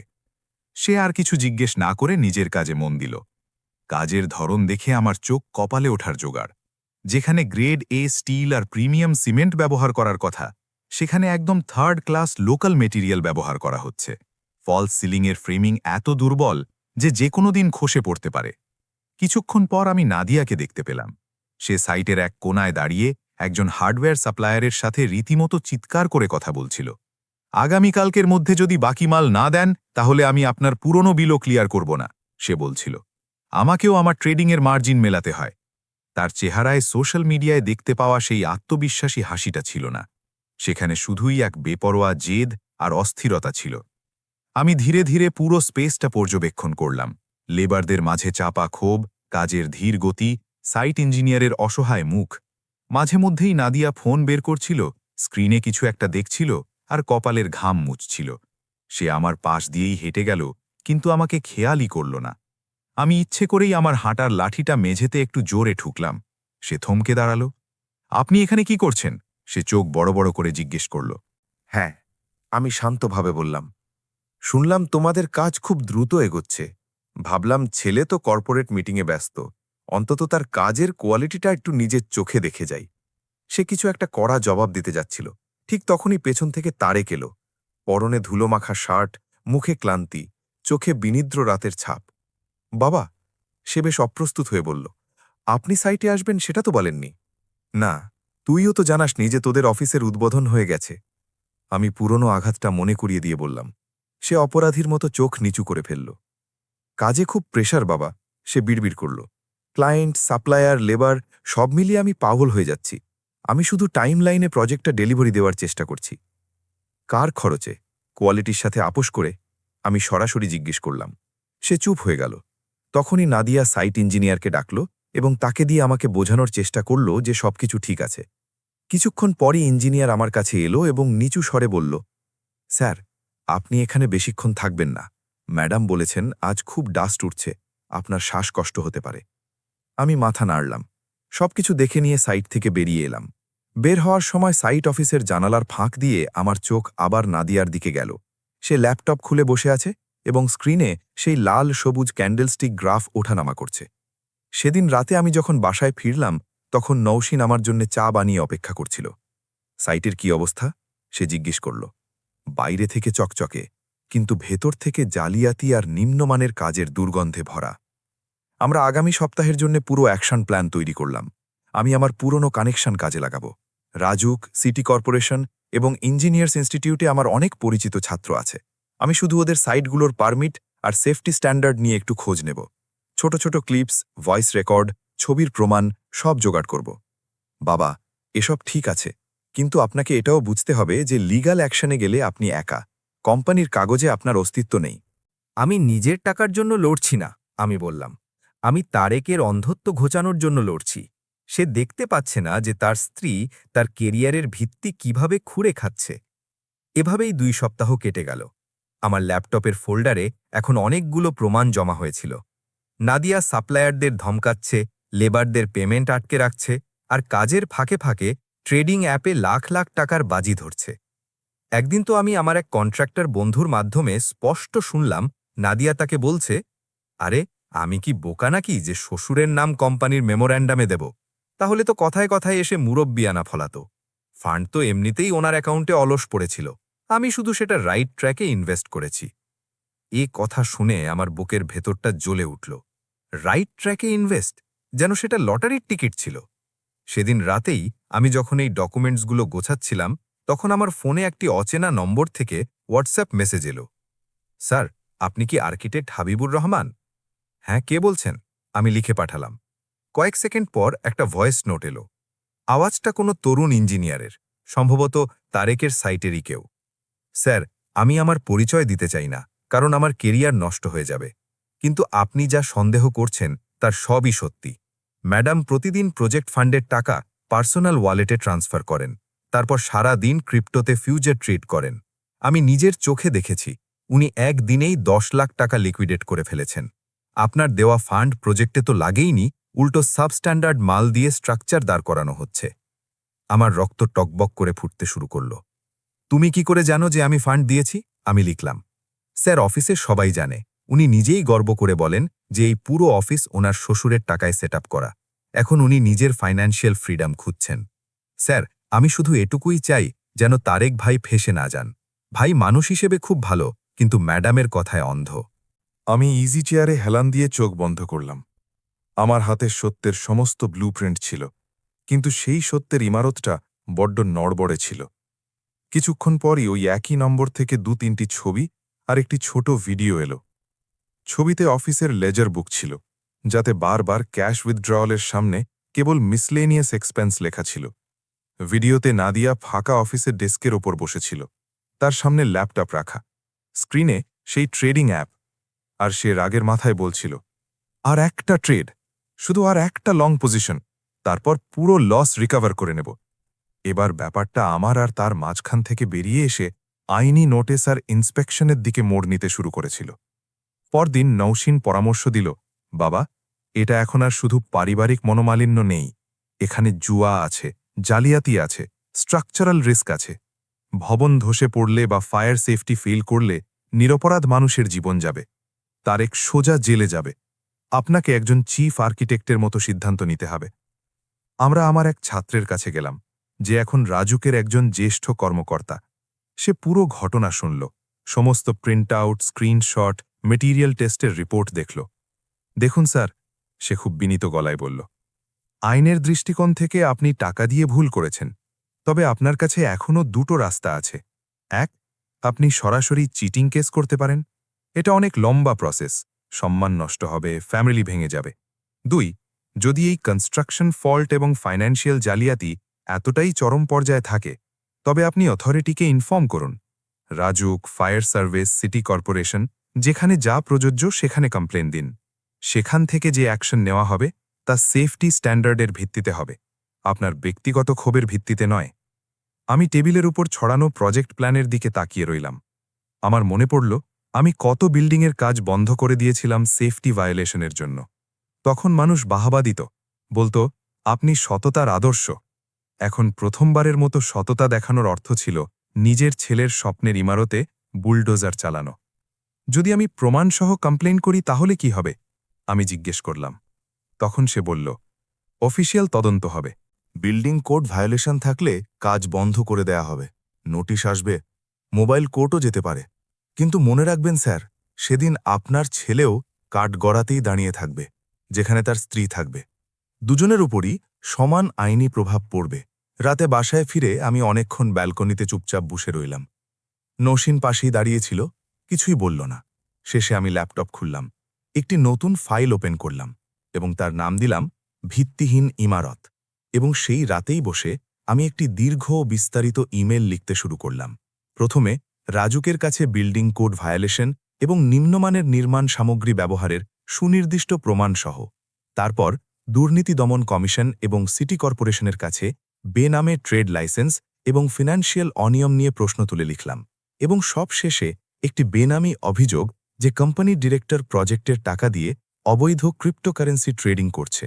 সে আর কিছু জিজ্ঞেস না করে নিজের কাজে মন দিল। কাজের ধরন দেখে আমার চোখ কপালে ওঠার জোগাড়। যেখানে গ্রেড এ স্টিল আর প্রিমিয়াম সিমেন্ট ব্যবহার করার কথা, সেখানে একদম থার্ড ক্লাস লোকাল মেটেরিয়াল ব্যবহার করা হচ্ছে। ফলস সিলিংয়ের ফ্রেমিং এত দুর্বল যে কোনো দিন খসে পড়তে পারে। কিছুক্ষণ পর আমি নাদিয়াকে দেখতে পেলাম। সে সাইটের এক কোনায় দাঁড়িয়ে একজন হার্ডওয়্যার সাপ্লায়ারের সাথে রীতিমতো চিৎকার করে কথা বলছিল। আগামীকালকের মধ্যে যদি বাকি মাল না দেন, তাহলে আমি আপনার পুরনো বিলও ক্লিয়ার করব না, সে বলছিল। আমাকেও আমার ট্রেডিংয়ের মার্জিন মেলাতে হয়। তার চেহারায় সোশ্যাল মিডিয়ায় দেখতে পাওয়া সেই আত্মবিশ্বাসী হাসিটা ছিল না। সেখানে শুধুই এক বেপরোয়া জেদ আর অস্থিরতা ছিল। আমি ধীরে ধীরে পুরো স্পেসটা পর্যবেক্ষণ করলাম। লেবারদের মাঝে চাপা ক্ষোভ, কাজের ধীর গতি, সাইট ইঞ্জিনিয়ারের অসহায় মুখ। মাঝে মধ্যেই নাদিয়া ফোন বের করছিল, স্ক্রিনে কিছু একটা দেখছিল আর কপালের ঘাম মুছছিল। সে আমার পাশ দিয়েই হেঁটে গেল, কিন্তু আমাকে খেয়ালই করল না। আমি ইচ্ছে করেই আমার হাঁটার লাঠিটা মেঝেতে একটু জোরে ঠুকলাম। সে থমকে দাঁড়াল। আপনি এখানে কি করছেন? সে চোখ বড় বড় করে জিজ্ঞেস করল। হ্যাঁ, আমি শান্তভাবে বললাম, শুনলাম তোমাদের কাজ খুব দ্রুত এগোচ্ছে। ভাবলাম ছেলে তো কর্পোরেট মিটিংয়ে ব্যস্ত, অন্তত তার কাজের কোয়ালিটিটা একটু নিজের চোখে দেখে যাই। সে কিছু একটা কড়া জবাব দিতে যাচ্ছিল, ঠিক তখনই পেছন থেকে তারেক এলো। পরনে ধুলোমাখা শার্ট, মুখে ক্লান্তি, চোখে বিনিদ্র রাতের ছাপ। বাবা, সে বেশ অপ্রস্তুত হয়ে বলল, আপনি সাইটে আসবেন সেটা তো বলেননি। না, তুইও তো জানাসনি যে তোদের অফিসের উদ্বোধন হয়ে গেছে। আমি পুরনো আঘাতটা মনে করিয়ে দিয়ে বললাম। সে অপরাধীর মতো চোখ নিচু করে ফেলল। কাজে খুব প্রেশার বাবা, সে বিড়বিড় করল। ক্লায়েন্ট, সাপ্লায়ার, লেবার সব মিলিয়ে আমি পাগল হয়ে যাচ্ছি। আমি শুধু টাইম লাইনে প্রজেক্টটা ডেলিভারি দেওয়ার চেষ্টা করছি। কার খরচে? কোয়ালিটির সাথে আপোষ করে আমি সরাসরি জিজ্ঞেস করলাম। সে চুপ হয়ে গেল। তখনই নাদিয়া সাইট ইঞ্জিনিয়ারকে ডাকল এবং তাকে দিয়ে আমাকে বোঝানোর চেষ্টা করল যে সবকিছু ঠিক আছে। কিছুক্ষণ পরই ইঞ্জিনিয়ার আমার কাছে এলো এবং নিচু স্বরে বলল, স্যার, আপনি এখানে বেশিক্ষণ থাকবেন না। ম্যাডাম বলেছেন আজ খুব ডাস্ট উঠছে, আপনার শ্বাসকষ্ট হতে পারে। আমি মাথা নাড়লাম। সবকিছু দেখে নিয়ে সাইট থেকে বেরিয়ে এলাম। বের হওয়ার সময় সাইট অফিসের জানালার ফাঁক দিয়ে আমার চোখ আবার নাদিয়ার দিকে গেল। সে ল্যাপটপ খুলে বসে আছে এবং স্ক্রিনে সেই লাল সবুজ ক্যান্ডেলস্টিক গ্রাফ ওঠানামা করছে। সেদিন রাতে আমি যখন বাসায় ফিরলাম তখন নৌসিন আমার জন্য চা বানিয়ে অপেক্ষা করছিল। সাইটের কি অবস্থা? সে জিজ্ঞেস করল। বাইরে থেকে চকচকে, কিন্তু ভেতর থেকে জালিয়াতি আর নিম্নমানের কাজের দুর্গন্ধে ভরা। আমরা আগামী সপ্তাহের জন্য পুরো অ্যাকশন প্ল্যান তৈরি করলাম। আমি আমার পুরনো কানেকশন কাজে লাগাবো। রাজুক, সিটি কর্পোরেশন এবং ইঞ্জিনিয়ার্স ইনস্টিটিউটে আমার অনেক পরিচিত ছাত্র আছে। আমি শুধু ওদের সাইটগুলোর পারমিট আর সেফটি স্ট্যান্ডার্ড নিয়ে একটু খোঁজ নেব। ছোট ছোট ক্লিপস, ভয়েস রেকর্ড, ছবির প্রমাণ সব জোগাড় করব। বাবা, এসব ঠিক আছে, কিন্তু আপনাকে এটাও বুঝতে হবে যে লিগ্যাল অ্যাকশনে গেলে আপনি একা। কোম্পানির কাগজে আপনার অস্তিত্ব নেই। আমি নিজের টাকার জন্য লড়ছি না, আমি বললাম। আমি তারেকের অন্ধত্ব ঘোচানোর জন্য লড়ছি। সে দেখতে পাচ্ছে না যে তার স্ত্রী তার কেরিয়ারের ভিত্তি কিভাবে খুঁড়ে খাচ্ছে। এভাবেই 2 সপ্তাহ কেটে গেল। আমার ল্যাপটপের ফোল্ডারে এখন অনেকগুলো প্রমাণ জমা হয়েছিল। নাদিয়া সাপ্লায়ারদের ধমকাচ্ছে, লেবারদের পেমেন্ট আটকে রাখছে, আর কাজের ফাঁকে ফাঁকে ট্রেডিং অ্যাপে লাখ লাখ টাকার বাজি ধরছে। একদিন তো আমি আমার এক কন্ট্রাক্টর বন্ধুর মাধ্যমে স্পষ্ট শুনলাম নাদিয়া তাকে বলছে, আরে আমি কি বোকা নাকি যে শ্বশুরের নাম কোম্পানির মেমোর্যান্ডামে দেব? তাহলে তো কথায় কথায় এসে মুরব্বিয়ানা ফলাতো। ফান্ড তো এমনিতেই ওনার অ্যাকাউন্টে অলস পড়েছিল, আমি শুধু সেটা রাইট ট্র্যাকে ইনভেস্ট করেছি। এ কথা শুনে আমার বুকের ভেতরটা জ্বলে উঠল। রাইট ট্র্যাকে ইনভেস্ট, যেন সেটা লটারির টিকিট ছিল। সেদিন রাতেই আমি যখন এই ডকুমেন্টসগুলো গোছাচ্ছিলাম তখন আমার ফোনে একটি অচেনা নম্বর থেকে হোয়াটসঅ্যাপ মেসেজ এলো। স্যার, আপনি কি আর্কিটেক্ট হাবিবুর রহমান? হ্যাঁ, কে বলছেন? আমি লিখে পাঠালাম। কয়েক সেকেন্ড পর একটা ভয়েস নোট এলো। আওয়াজটা কোনো তরুণ ইঞ্জিনিয়ারের, সম্ভবত তারেকের সাইটেরই কেউ। স্যার, আমি আমার পরিচয় দিতে চাই না, কারণ আমার কেরিয়ার নষ্ট হয়ে যাবে। কিন্তু আপনি যা সন্দেহ করছেন তার সবই সত্যি। ম্যাডাম প্রতিদিন প্রজেক্ট ফান্ডের টাকা পার্সোনাল ওয়ালেটে ট্রান্সফার করেন, তারপর সারা দিন ক্রিপ্টোতে ফিউচার ট্রেড করেন। আমি নিজের চোখে দেখেছি উনি একদিনেই 10 লাখ টাকা লিকুইডেট করে ফেলেছেন। আপনার দেওয়া ফান্ড প্রজেক্টে তো লাগেইনি, উল্টো সাবস্ট্যান্ডার্ড মাল দিয়ে স্ট্রাকচার দাঁড় করানো হচ্ছে। আমার রক্ত টকবক করে ফুটতে শুরু করল। তুমি কি করে জানো যে আমি ফান্ড দিয়েছি? আমি লিখলাম। স্যার, অফিসের সবাই জানে। উনি নিজেই গর্ব করে বলেন যে এই পুরো অফিস ওনার শ্বশুরের টাকায় সেট করা। এখন উনি নিজের ফাইন্যান্সিয়াল ফ্রিডম খুঁজছেন। স্যার, আমি শুধু এটুকুই চাই যেন তারেক ভাই ফেঁসে না যান। ভাই মানুষ হিসেবে খুব ভালো, কিন্তু ম্যাডামের কথায় অন্ধ। আমি ইজি চেয়ারে হেলান দিয়ে চোখ বন্ধ করলাম। আমার হাতে সত্যের সমস্ত ব্লুপ্রিন্ট ছিল, কিন্তু সেই সত্যের ইমারতটা বড্ড নড়বড়ে ছিল। কিছুক্ষণ পরই ওই একই নম্বর থেকে 2-3টি ছবি আর একটি ছোট ভিডিও এলো। ছবিতে অফিসের লেজার বুক ছিল, যাতে বারবার ক্যাশ উইথড্রয়ালের সামনে কেবল মিসলেনিয়াস এক্সপেন্স লেখা ছিল। ভিডিওতে নাদিয়া ফাঁকা অফিসের ডেস্কের ওপর বসেছিল, তার সামনে ল্যাপটপ রাখা, স্ক্রিনে সেই ট্রেডিং অ্যাপ, আর সে রাগের মাথায় বলছিল, আর একটা ট্রেড, শুধু আর একটা লং পজিশন, তারপর পুরো লস রিকভার করে নেব। এবার ব্যাপারটা আমার আর তার মাঝখান থেকে বেরিয়ে এসে আইনি নোটিস আর ইন্সপেকশনের দিকে মোড় নিতে শুরু করেছিল। পরদিন নৌসিন পরামর্শ দিল, বাবা, এটা এখন আর শুধু পারিবারিক মনোমালিন্য নেই, এখানে জুয়া আছে, জালিয়াতি আছে, স্ট্রাকচারাল রিস্ক আছে। ভবন ধসে পড়লে বা ফায়ার সেফটি ফেল করলে নিরপরাধ মানুষের জীবন যাবে। তারেক সোজা জেলে যাবে। আপনাকে একজন চিফ আর্কিটেক্টের মতো সিদ্ধান্ত নিতে হবে। আমরা আমার এক ছাত্রের কাছে গেলাম, যে এখন রাজুকের একজন জ্যেষ্ঠ কর্মকর্তা। সে পুরো ঘটনা শুনল, সমস্ত প্রিন্ট আউট, স্ক্রিনশট, মেটেরিয়াল টেস্টের রিপোর্ট দেখল। দেখুন স্যার, সে খুব বিনীত গলায় বলল, আইনের দৃষ্টিকোণ থেকে আপনি টাকা দিয়ে ভুল করেছেন, তবে আপনার কাছে এখনও দুটো রাস্তা আছে। এক, আপনি সরাসরি চিটিং কেস করতে পারেন। এটা অনেক লম্বা প্রসেস, সম্মান নষ্ট হবে, ফ্যামিলি ভেঙে যাবে। দুই, যদি এই কনস্ট্রাকশন ফল্ট এবং ফাইন্যান্সিয়াল জালিয়াতি এতটাই চরম পর্যায়ে থাকে, তবে আপনি অথরিটিকে ইনফর্ম করুন। RAJUK, fire service, city corporation, যেখানে যা প্রযোজ্য সেখানে কমপ্লেন দিন। সেখান থেকে যে অ্যাকশন নেওয়া হবে তা সেফটি স্ট্যান্ডার্ডের ভিত্তিতে হবে, আপনার ব্যক্তিগত ক্ষোভের ভিত্তিতে নয়। আমি টেবিলের উপর ছড়ানো প্রজেক্ট প্ল্যানের দিকে তাকিয়ে রইলাম। আমার মনে পড়ল আমি কত বিল্ডিংয়ের কাজ বন্ধ করে দিয়েছিলাম সেফটি ভায়োলেশনের জন্য। তখন মানুষ বাহবা দিত, বলতো, আপনি সততার আদর্শ। এখন প্রথমবারের মতো সততা দেখানোর অর্থ ছিল নিজের ছেলের স্বপ্নের ইমারতে বুলডোজার চালানো। যদি আমি প্রমাণসহ কমপ্লেন করি তাহলে কি হবে? আমি জিজ্ঞেস করলাম। তখন সে বলল, অফিসিয়াল তদন্ত হবে। বিল্ডিং কোড ভায়োলেশন থাকলে কাজ বন্ধ করে দেয়া হবে, নোটিশ আসবে, মোবাইল কোর্টও যেতে পারে। কিন্তু মনে রাখবেন স্যার, সেদিন আপনার ছেলেও কাঠগড়াতেই দাঁড়িয়ে থাকবে, যেখানে তার স্ত্রী থাকবে। দুজনের উপরই সমান আইনি প্রভাব পড়বে। রাতে বাসায় ফিরে আমি অনেকক্ষণ ব্যালকনিতে চুপচাপ বসে রইলাম। নসীন পাশেই দাঁড়িয়েছিল, কিছুই বলল না। শেষে আমি ল্যাপটপ খুললাম, একটি নতুন ফাইল ওপেন করলাম এবং তার নাম দিলাম ভিত্তিহীন ইমারত। এবং সেই রাতেই বসে আমি একটি দীর্ঘ ও বিস্তারিত ইমেল লিখতে শুরু করলাম। প্রথমে রাজুকের কাছে বিল্ডিং কোড ভায়োলেশন এবং নিম্নমানের নির্মাণ সামগ্রী ব্যবহারের সুনির্দিষ্ট প্রমাণসহ, তারপর দুর্নীতি দমন কমিশন এবং সিটি কর্পোরেশনের কাছে বেনামে ট্রেড লাইসেন্স এবং ফিনান্সিয়াল অনিয়ম নিয়ে প্রশ্ন তুলে লিখলাম, এবং সব শেষে একটি বেনামি অভিযোগ যে কোম্পানির ডিরেক্টর প্রজেক্টের টাকা দিয়ে অবৈধ ক্রিপ্টোকারেন্সি ট্রেডিং করছে।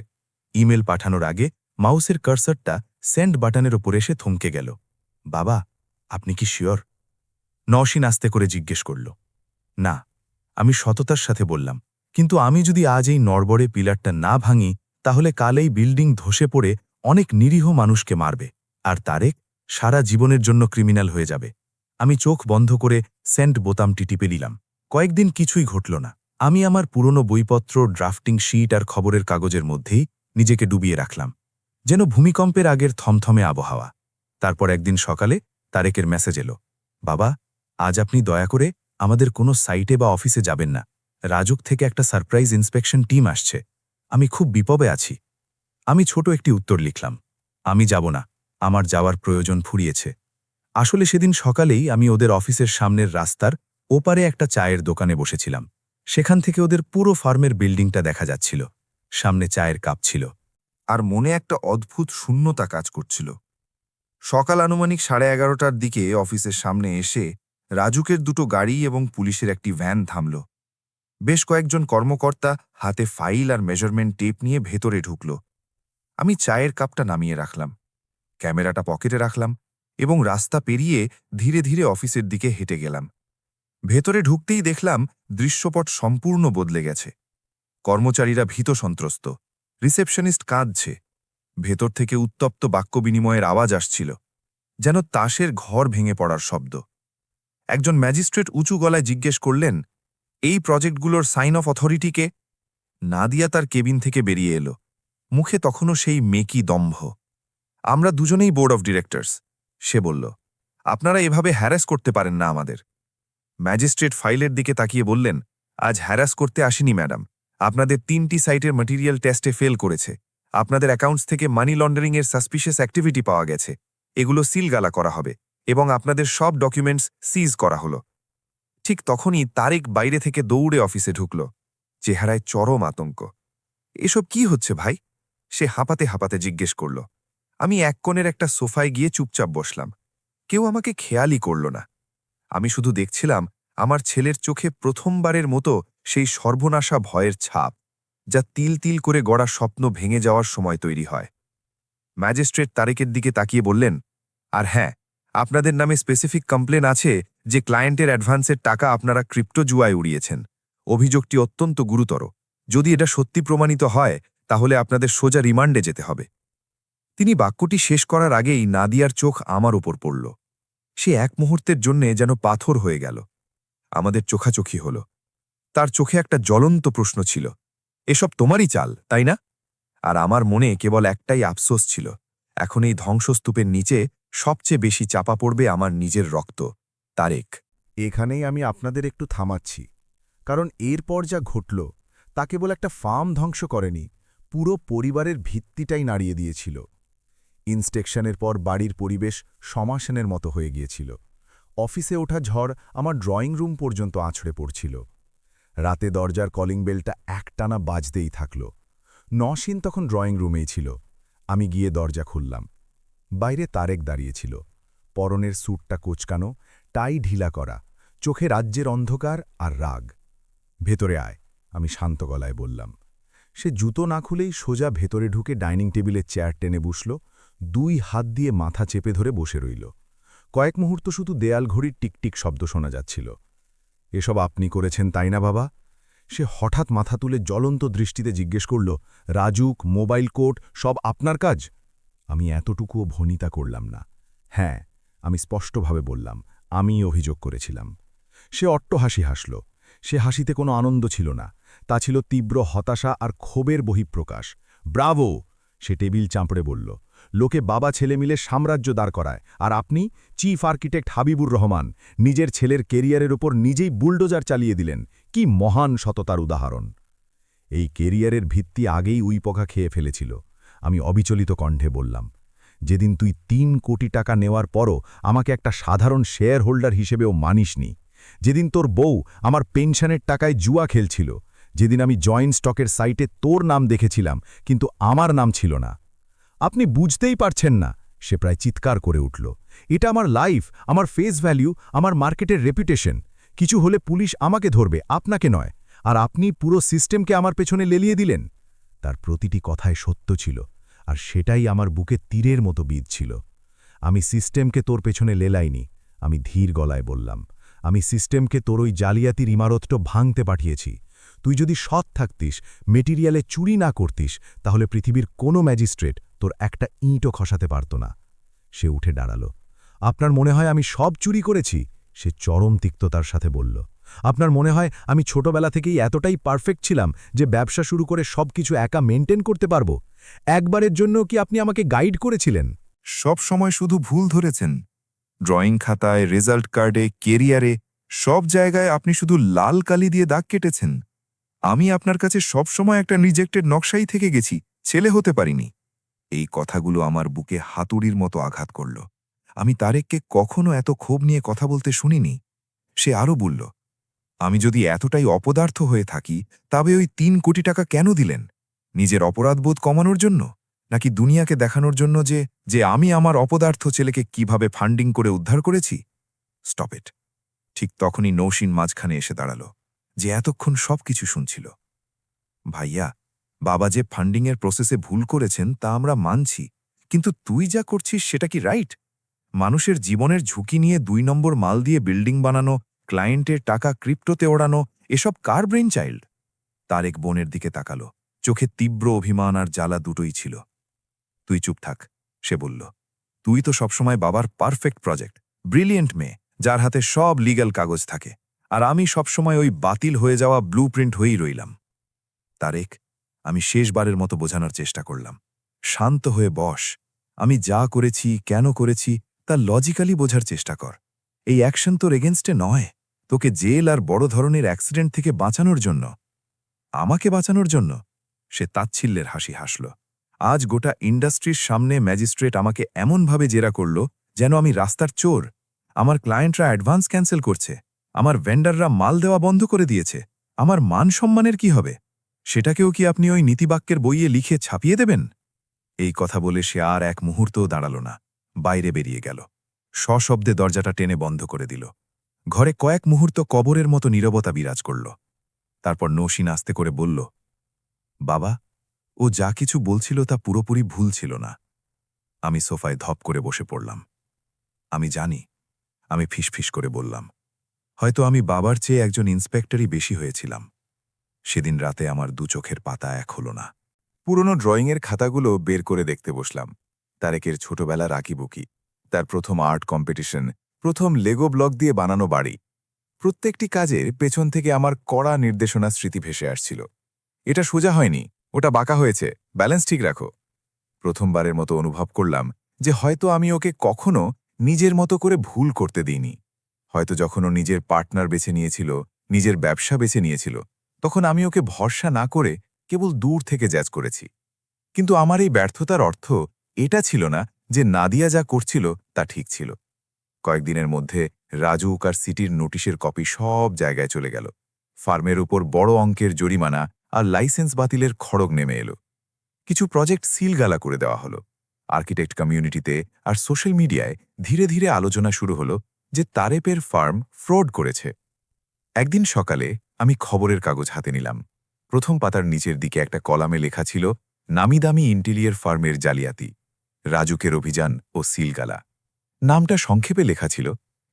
ইমেল পাঠানোর আগে মাউসের কার্সারটা সেন্ড বাটনের ওপর এসে থমকে গেল। বাবা, আপনি কি শিওর? নসীন আস্তে করে জিজ্ঞেস করল। না, আমি সততার সাথে বললাম, কিন্তু আমি যদি আজ এই নড়বড়ে পিলারটা না ভাঙি, তাহলে কাল এই বিল্ডিং ধসে পড়ে অনেক নিরীহ মানুষকে মারবে, আর তারেক সারা জীবনের জন্য ক্রিমিনাল হয়ে যাবে। আমি চোখ বন্ধ করে সেন্ড বোতামটি টিপে দিলাম। কয়েকদিন কিছুই ঘটল না। আমি আমার পুরনো বইপত্র, ড্রাফটিং শিট আর খবরের কাগজের মধ্যেই নিজেকে ডুবিয়ে রাখলাম, যেন ভূমিকম্পের আগের থমথমে আবহাওয়া। তারপর একদিন সকালে তারেকের মেসেজ এলো, বাবা, আজ আপনি দয়া করে আমাদের কোনো সাইটে বা অফিসে যাবেন না। রাজুক থেকে একটা সারপ্রাইজ ইন্সপেকশন টিম আসছে। আমি খুব বিপদে আছি। আমি ছোট একটি উত্তর লিখলাম, আমি যাব না, আমার যাওয়ার প্রয়োজন ফুরিয়েছে। আসলে সেদিন সকালেই আমি ওদের অফিসের সামনের রাস্তার ওপারে একটা চায়ের দোকানে বসেছিলাম। সেখান থেকে ওদের পুরো ফার্মের বিল্ডিংটা দেখা যাচ্ছিল। সামনে চায়ের কাপ ছিল, আর মনে একটা অদ্ভুত শূন্যতা কাজ করছিল। সকাল আনুমানিক 11:30টার দিকে অফিসের সামনে এসে রাজুকের দুটো গাড়ি এবং পুলিশের একটি ভ্যান থামল। বেশ কয়েকজন কর্মকর্তা হাতে ফাইল আর মেজারমেন্ট টেপ নিয়ে ভেতরে ঢুকল। আমি চায়ের কাপটা নামিয়ে রাখলাম, ক্যামেরাটা পকেটে রাখলাম এবং রাস্তা পেরিয়ে ধীরে ধীরে অফিসের দিকে হেঁটে গেলাম। ভেতরে ঢুকতেই দেখলাম দৃশ্যপট সম্পূর্ণ বদলে গেছে। কর্মচারীরা ভীত সন্ত্রস্ত, রিসেপশনিস্ট কাঁদছে, ভেতর থেকে উত্তপ্ত বাক্য বিনিময়ের আওয়াজ আসছিল, যেন তাসের ঘর ভেঙে পড়ার শব্দ। একজন ম্যাজিস্ট্রেট উঁচু গলায় জিজ্ঞেস করলেন, এই প্রজেক্টগুলোর সাইন অফ অথরিটিকে? নাদিয়া তার কেবিন থেকে বেরিয়ে এলো, মুখে তখনও সেই মেকি দম্ভ। আমরা দুজনেই বোর্ড অফ ডিরেক্টর্স, সে বলল। আপনারা এভাবে হ্যারাস করতে পারেন না আমাদের। ম্যাজিস্ট্রেট ফাইলের দিকে তাকিয়ে বললেন, আজ হ্যারাস করতে আসেনি ম্যাডাম, আপনাদের 3টি সাইটের ম্যাটেরিয়াল টেস্টে ফেল করেছে। আপনাদের অ্যাকাউন্টস থেকে মানি লন্ডারিংয়ের সাসপিশিয়াস অ্যাক্টিভিটি পাওয়া গেছে। এগুলো সিলগালা করা হবে এবং আপনাদের সব ডকুমেন্টস সিজ করা হলো। ঠিক তখনই তারেক বাইরে থেকে দৌড়ে অফিসে ঢুকল, চেহারায় চরম আতঙ্ক। এসব কি হচ্ছে ভাই? সে হাঁপাতে হাঁপাতে জিজ্ঞেস করল। আমি এক কোণের একটা সোফায় গিয়ে চুপচাপ বসলাম। কেউ আমাকে খেয়ালই করল না। আমি শুধু দেখছিলাম আমার ছেলের চোখে প্রথমবারের মতো সেই সর্বনাশা ভয়ের ছাপ, যা তিল তিল করে গড়া স্বপ্ন ভেঙে যাওয়ার সময় তৈরি হয়। ম্যাজিস্ট্রেট তারেকের দিকে তাকিয়ে বললেন, আর হ্যাঁ, আপনাদের নামে স্পেসিফিক কমপ্লেন আছে যে ক্লায়েন্টের অ্যাডভান্সের টাকা আপনারা ক্রিপ্টো জুয়ায় উড়িয়েছেন। অভিযোগটি অত্যন্ত গুরুতর। যদি এটা সত্যি প্রমাণিত হয় তাহলে আপনাদের সোজা রিমান্ডে যেতে হবে। তিনি বাক্যটি শেষ করার আগেই নাদিয়ার চোখ আমার উপর পড়ল। সে এক মুহূর্তের জন্যে যেন পাথর হয়ে গেল। আমাদের চোখাচোখি হল। তার চোখে একটা জ্বলন্ত প্রশ্ন ছিল, এসব তোমারই চাল, তাই না? আর আমার মনে কেবল একটাই আফসোস ছিল, এখন এই ধ্বংসস্তূপের নিচে সবচেয়ে বেশি চাপা পড়বে আমার নিজের রক্ত। তারেক। এখানেই আমি আপনাদের একটু থামাচ্ছি, কারণ এরপর যা ঘটল তা কেবল একটা ফার্ম ধ্বংস করেনি, পুরো পরিবারের ভিত্তিটাই নাড়িয়ে দিয়েছিল। ইনস্পেকশনের পর বাড়ির পরিবেশ শ্মশানের মতো হয়ে গিয়েছিল। অফিসে ওঠা ঝড় আমার ড্রয়িং রুম পর্যন্ত আছড়ে পড়ছিল। রাতে দরজার কলিং বেলটা একটানা বাজতেই থাকল। নসীন তখন ড্রয়িং রুমেই ছিল। আমি গিয়ে দরজা খুললাম। বাইরে তারেক দাঁড়িয়েছিল। পরনের স্যুটটা কোঁচকানো, টাই ঢিলা করা, চোখে রাজ্যের অন্ধকার আর রাগ। ভেতরে আয়, আমি শান্ত গলায় বললাম। সে জুতো না খুলেই সোজা ভেতরে ঢুকে ডাইনিং টেবিলের চেয়ার টেনে বসল, 2 হাত দিয়ে মাথা চেপে ধরে বসে রইল। কয়েক মুহূর্ত শুধু দেয়াল ঘড়ির টিকটিক শব্দ শোনা যাচ্ছিল। এসব আপনি করেছেন তাই না বাবা? সে হঠাৎ মাথা তুলে জ্বলন্ত দৃষ্টিতে জিজ্ঞেস করল, রাজুক, মোবাইল কোর্ট, সব আপনার কাজ? আমি এতটুকুও ভনিতা করলাম না। হ্যাঁ, আমি স্পষ্টভাবে বললাম, আমিই অভিযোগ করেছিলাম। সে অট্টহাসি হাসল। সে হাসিতে কোনো আনন্দ ছিল না, তা ছিল তীব্র হতাশা আর ক্ষোভের বহিঃপ্রকাশ। ব্রাভো! সে টেবিল চাঁপড়ে বলল, লোকে বাবা ছেলে মিলে সাম্রাজ্য দাঁড় করায়, আর আপনি, চিফ আর্কিটেক্ট হাবিবুর রহমান, নিজের ছেলের কেরিয়ারের ওপর নিজেই বুলডোজার চালিয়ে দিলেন। কি মহান সততার উদাহরণ! এই কেরিয়ারের ভিত্তি আগেই উইপোকা খেয়ে ফেলেছিল। আমি অবিচলিত কণ্ঠে বললাম, যেদিন তুই 3 কোটি টাকা নেওয়ার পরও আমাকে একটা সাধারণ শেয়ার হোল্ডার হিসেবেও মানিসনি, যেদিন তোর বউ আমার পেনশনের টাকায় জুয়া খেলছিল, যেদিন আমি জয়েন্ট স্টকের সাইটে তোর নাম দেখেছিলাম কিন্তু আমার নাম ছিল না। আপনি বুঝতেই পারছেন না, সে প্রায় চিৎকার করে উঠল। এটা আমার লাইফ, আমার ফেস ভ্যালিউ, আমার মার্কেটের রেপুটেশন। কিছু হলে পুলিশ আমাকে ধরবে, আপনাকে নয়। আর আপনি পুরো সিস্টেমকে আমার পেছনে লেলিয়ে দিলেন। তার প্রতিটি কথায় সত্য ছিল, আর সেটাই আমার বুকে তীরের মতো বিঁধছিল। আমি সিস্টেমকে তোর পেছনে লেলাইনি, আমি ধীর গলায় বললাম। আমি সিস্টেমকে তোর ওই জালিয়াতির ইমারতটা ভাঙতে পাঠিয়েছি। তুই যদি সৎ থাকতিস, মেটেরিয়ালে চুরি না করতিস, তাহলে পৃথিবীর কোনো ম্যাজিস্ট্রেট তোর একটা ইঁটও খসাতে পারত না। সে উঠে দাঁড়াল। আপনার মনে হয় আমি সব চুরি করেছি? সে চরম তিক্ততার সাথে বলল। আপনার মনে হয় আমি ছোটবেলা থেকেই এতটাই পারফেক্ট ছিলাম যে ব্যবসা শুরু করে সবকিছু একা মেনটেন করতে পারব? একবারের জন্য কি আপনি আমাকে গাইড করেছিলেন? সব সময় শুধু ভুল ধরেছেন। ড্রয়িং খাতায়, রেজাল্ট কার্ডে, কেরিয়ারে, সব জায়গায় আপনি শুধু লাল কালি দিয়ে দাগ কেটেছেন। আমি আপনার কাছে সবসময় একটা রিজেক্টেড নকশাই থেকে গেছি, ছেলে হতে পারিনি। এই কথাগুলো আমার বুকে হাতুড়ির মতো আঘাত করল। আমি তারেককে কখনো এত ক্ষোভ নিয়ে কথা বলতে শুনিনি। সে আরও বলল, আমি যদি এতটাই অপদার্থ হয়ে থাকি তবে ওই 3 কোটি টাকা কেন দিলেন? নিজের অপরাধবোধ কমানোর জন্য, নাকি দুনিয়াকে দেখানোর জন্য যে আমি আমার অপদার্থ ছেলেকে কিভাবে ফান্ডিং করে উদ্ধার করেছি? Stop it. ঠিক তখনই নৌসীন মাঝখানে এসে দাঁড়াল, যে এতক্ষণ সবকিছু শুনছিল। ভাইয়া, বাবা যে ফান্ডিংয়ের প্রসেসে ভুল করেছেন তা আমরা মানছি, কিন্তু তুই যা করছিস সেটা কি রাইট? মানুষের জীবনের ঝুঁকি নিয়ে 2 নম্বর মাল দিয়ে বিল্ডিং বানানো, ক্লায়েন্টের টাকা ক্রিপ্টোতে ওড়ানো, এসব কার ব্রেন চাইল্ড? তারেক বোনের দিকে তাকাল, চোখে তীব্র অভিমান আর জ্বালা দুটোই ছিল। তুই চুপ থাক, সে বলল। তুই তো সবসময় বাবার পারফেক্ট প্রজেক্ট, ব্রিলিয়েন্ট মেয়ে, যার হাতে সব লিগ্যাল কাগজ থাকে, আর আমি সবসময় ওই বাতিল হয়ে যাওয়া ব্লুপ্রিন্ট হয়েই রইলাম। তারেক, আমি শেষবারের মতো বোঝানোর চেষ্টা করলাম। শান্ত হয়ে বস। আমি যা করেছি, কেন করেছি, তা লজিক্যালি বোঝার চেষ্টা কর। এই অ্যাকশন তোর এগেনস্টে নয়, তোকে জেল আর বড় ধরনের অ্যাক্সিডেন্ট থেকে বাঁচানোর জন্য। আমাকে বাঁচানোর জন্য? সে তাচ্ছিল্যের হাসি হাসল। আজ গোটা ইন্ডাস্ট্রির সামনে ম্যাজিস্ট্রেট আমাকে এমনভাবে জেরা করল যেন আমি রাস্তার চোর। আমার ক্লায়েন্টরা অ্যাডভান্স ক্যান্সেল করছে, আমার ভেন্ডাররা মাল দেওয়া বন্ধ করে দিয়েছে। আমার মান সম্মানের কি হবে? সেটাকেও কি আপনি ওই নীতিবাক্যের বইয়ে লিখে ছাপিয়ে দেবেন? এই কথা বলে সে আর এক মুহূর্তও দাঁড়াল না, বাইরে বেরিয়ে গেল। সশব্দে দরজাটা টেনে বন্ধ করে দিল। ঘরে কয়েক মুহূর্ত কবরের মতো নীরবতা বিরাজ করল। তারপর নৌসীন আস্তে করে বলল, বাবা, ও যা কিছু বলছিল তা পুরোপুরি ভুল ছিল না। আমি সোফায় ধপ করে বসে পড়লাম। আমি জানি। আমি ফিসফিস করে বললাম, হয়তো আমি বাবার চেয়ে একজন ইন্সপেক্টরই বেশি হয়েছিলাম। সেদিন রাতে আমার দু চোখের পাতা এক হলো না। পুরনো ড্রয়িংয়ের খাতাগুলো বের করে দেখতে বসলাম। তারেকের ছোটবেলার আঁকিবুকি, তার প্রথম আর্ট কম্পিটিশন, প্রথম লেগো ব্লক দিয়ে বানানো বাড়ি। প্রত্যেকটি কাজের পেছন থেকে আমার কড়া নির্দেশনা স্মৃতি ভেসে আসছিল। এটা সোজা হয়নি, ওটা বাঁকা হয়েছে, ব্যালেন্স ঠিক রাখো। প্রথমবারের মতো অনুভব করলাম যে হয়তো আমি ওকে কখনো নিজের মতো করে ভুল করতে দিইনি। হয়তো যখন ও নিজের পার্টনার বেছে নিয়েছিল, নিজের ব্যবসা বেছে নিয়েছিল, তখন আমি ওকে ভরসা না করে কেবল দূর থেকে জ্যাজ করেছি। কিন্তু আমার এই ব্যর্থতার অর্থ এটা ছিল না যে নাদিয়া যা করছিল তা ঠিক ছিল। কয়েকদিনের মধ্যে রাজুক আর সিটির নোটিশের কপি সব জায়গায় চলে গেল। ফার্মের উপর বড় অঙ্কের জরিমানা আর লাইসেন্স বাতিলের খড়গ নেমে এলো। কিছু প্রজেক্ট সিলগালা করে দেওয়া হলো। আর্কিটেক্ট কমিউনিটিতে আর সোশ্যাল মিডিয়ায় ধীরে ধীরে আলোচনা শুরু হলো যে তারেপের ফার্ম ফ্রড করেছে। একদিন সকালে আমি খবরের কাগজ হাতে নিলাম। প্রথম পাতার নিচের দিকে একটা কলামে লেখা ছিল, নামিদামি ইন্টেরিয়ার ফার্মের জালিয়াতি, রাজুকের অভিযান ও সিলগালা। নামটা সংক্ষেপে লেখা ছিল,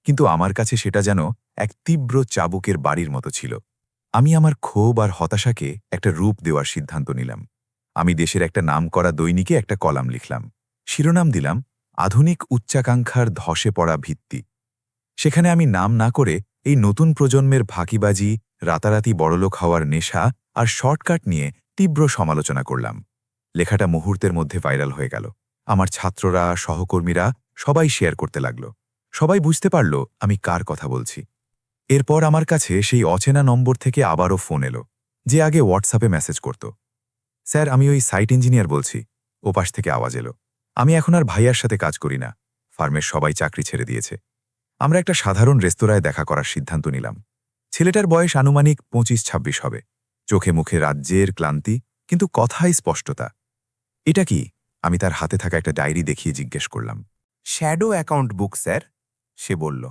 কিন্তু আমার কাছে সেটা যেন এক তীব্র চাবুকের বাড়ির মতো ছিল। আমি আমার ক্ষোভ আর হতাশাকে একটা রূপ দেওয়ার সিদ্ধান্ত নিলাম। আমি দেশের একটা নামকরা দৈনিকে একটা কলাম লিখলাম। শিরোনাম দিলাম, আধুনিক উচ্চাকাঙ্ক্ষার ধসে পড়া ভিত্তি। সেখানে আমি নাম না করে এই নতুন প্রজন্মের ফাঁকিবাজি, রাতারাতি বড়লোক হওয়ার নেশা আর শর্টকাট নিয়ে তীব্র সমালোচনা করলাম। লেখাটা মুহূর্তের মধ্যে ভাইরাল হয়ে গেল। আমার ছাত্ররা, সহকর্মীরা সবাই শেয়ার করতে লাগল। সবাই বুঝতে পারল আমি কার কথা বলছি। এরপর আমার কাছে সেই অচেনা নম্বর থেকে আবারও ফোন এলো, যে আগে হোয়াটসঅ্যাপে মেসেজ করত। স্যার, আমি ওই সাইট ইঞ্জিনিয়ার বলছি। ওপাশ থেকে আওয়াজ এলো, আমি এখন আর ভাইয়ার সাথে কাজ করি না। ফার্মের সবাই চাকরি ছেড়ে দিয়েছে। আমরা একটা সাধারণ রেস্তোরাঁয় দেখা করার সিদ্ধান্ত নিলাম। ছেলেটার বয়স আনুমানিক 25-26 হবে। চোখে মুখে রাজ্যের ক্লান্তি, কিন্তু কথাই স্পষ্টতা। এটা কি? আমি তার হাতে থাকা একটা ডায়েরি দেখিয়ে জিজ্ঞেস করলাম। শ্যাডো অ্যাকাউন্ট বুক স্যার, সে বলল।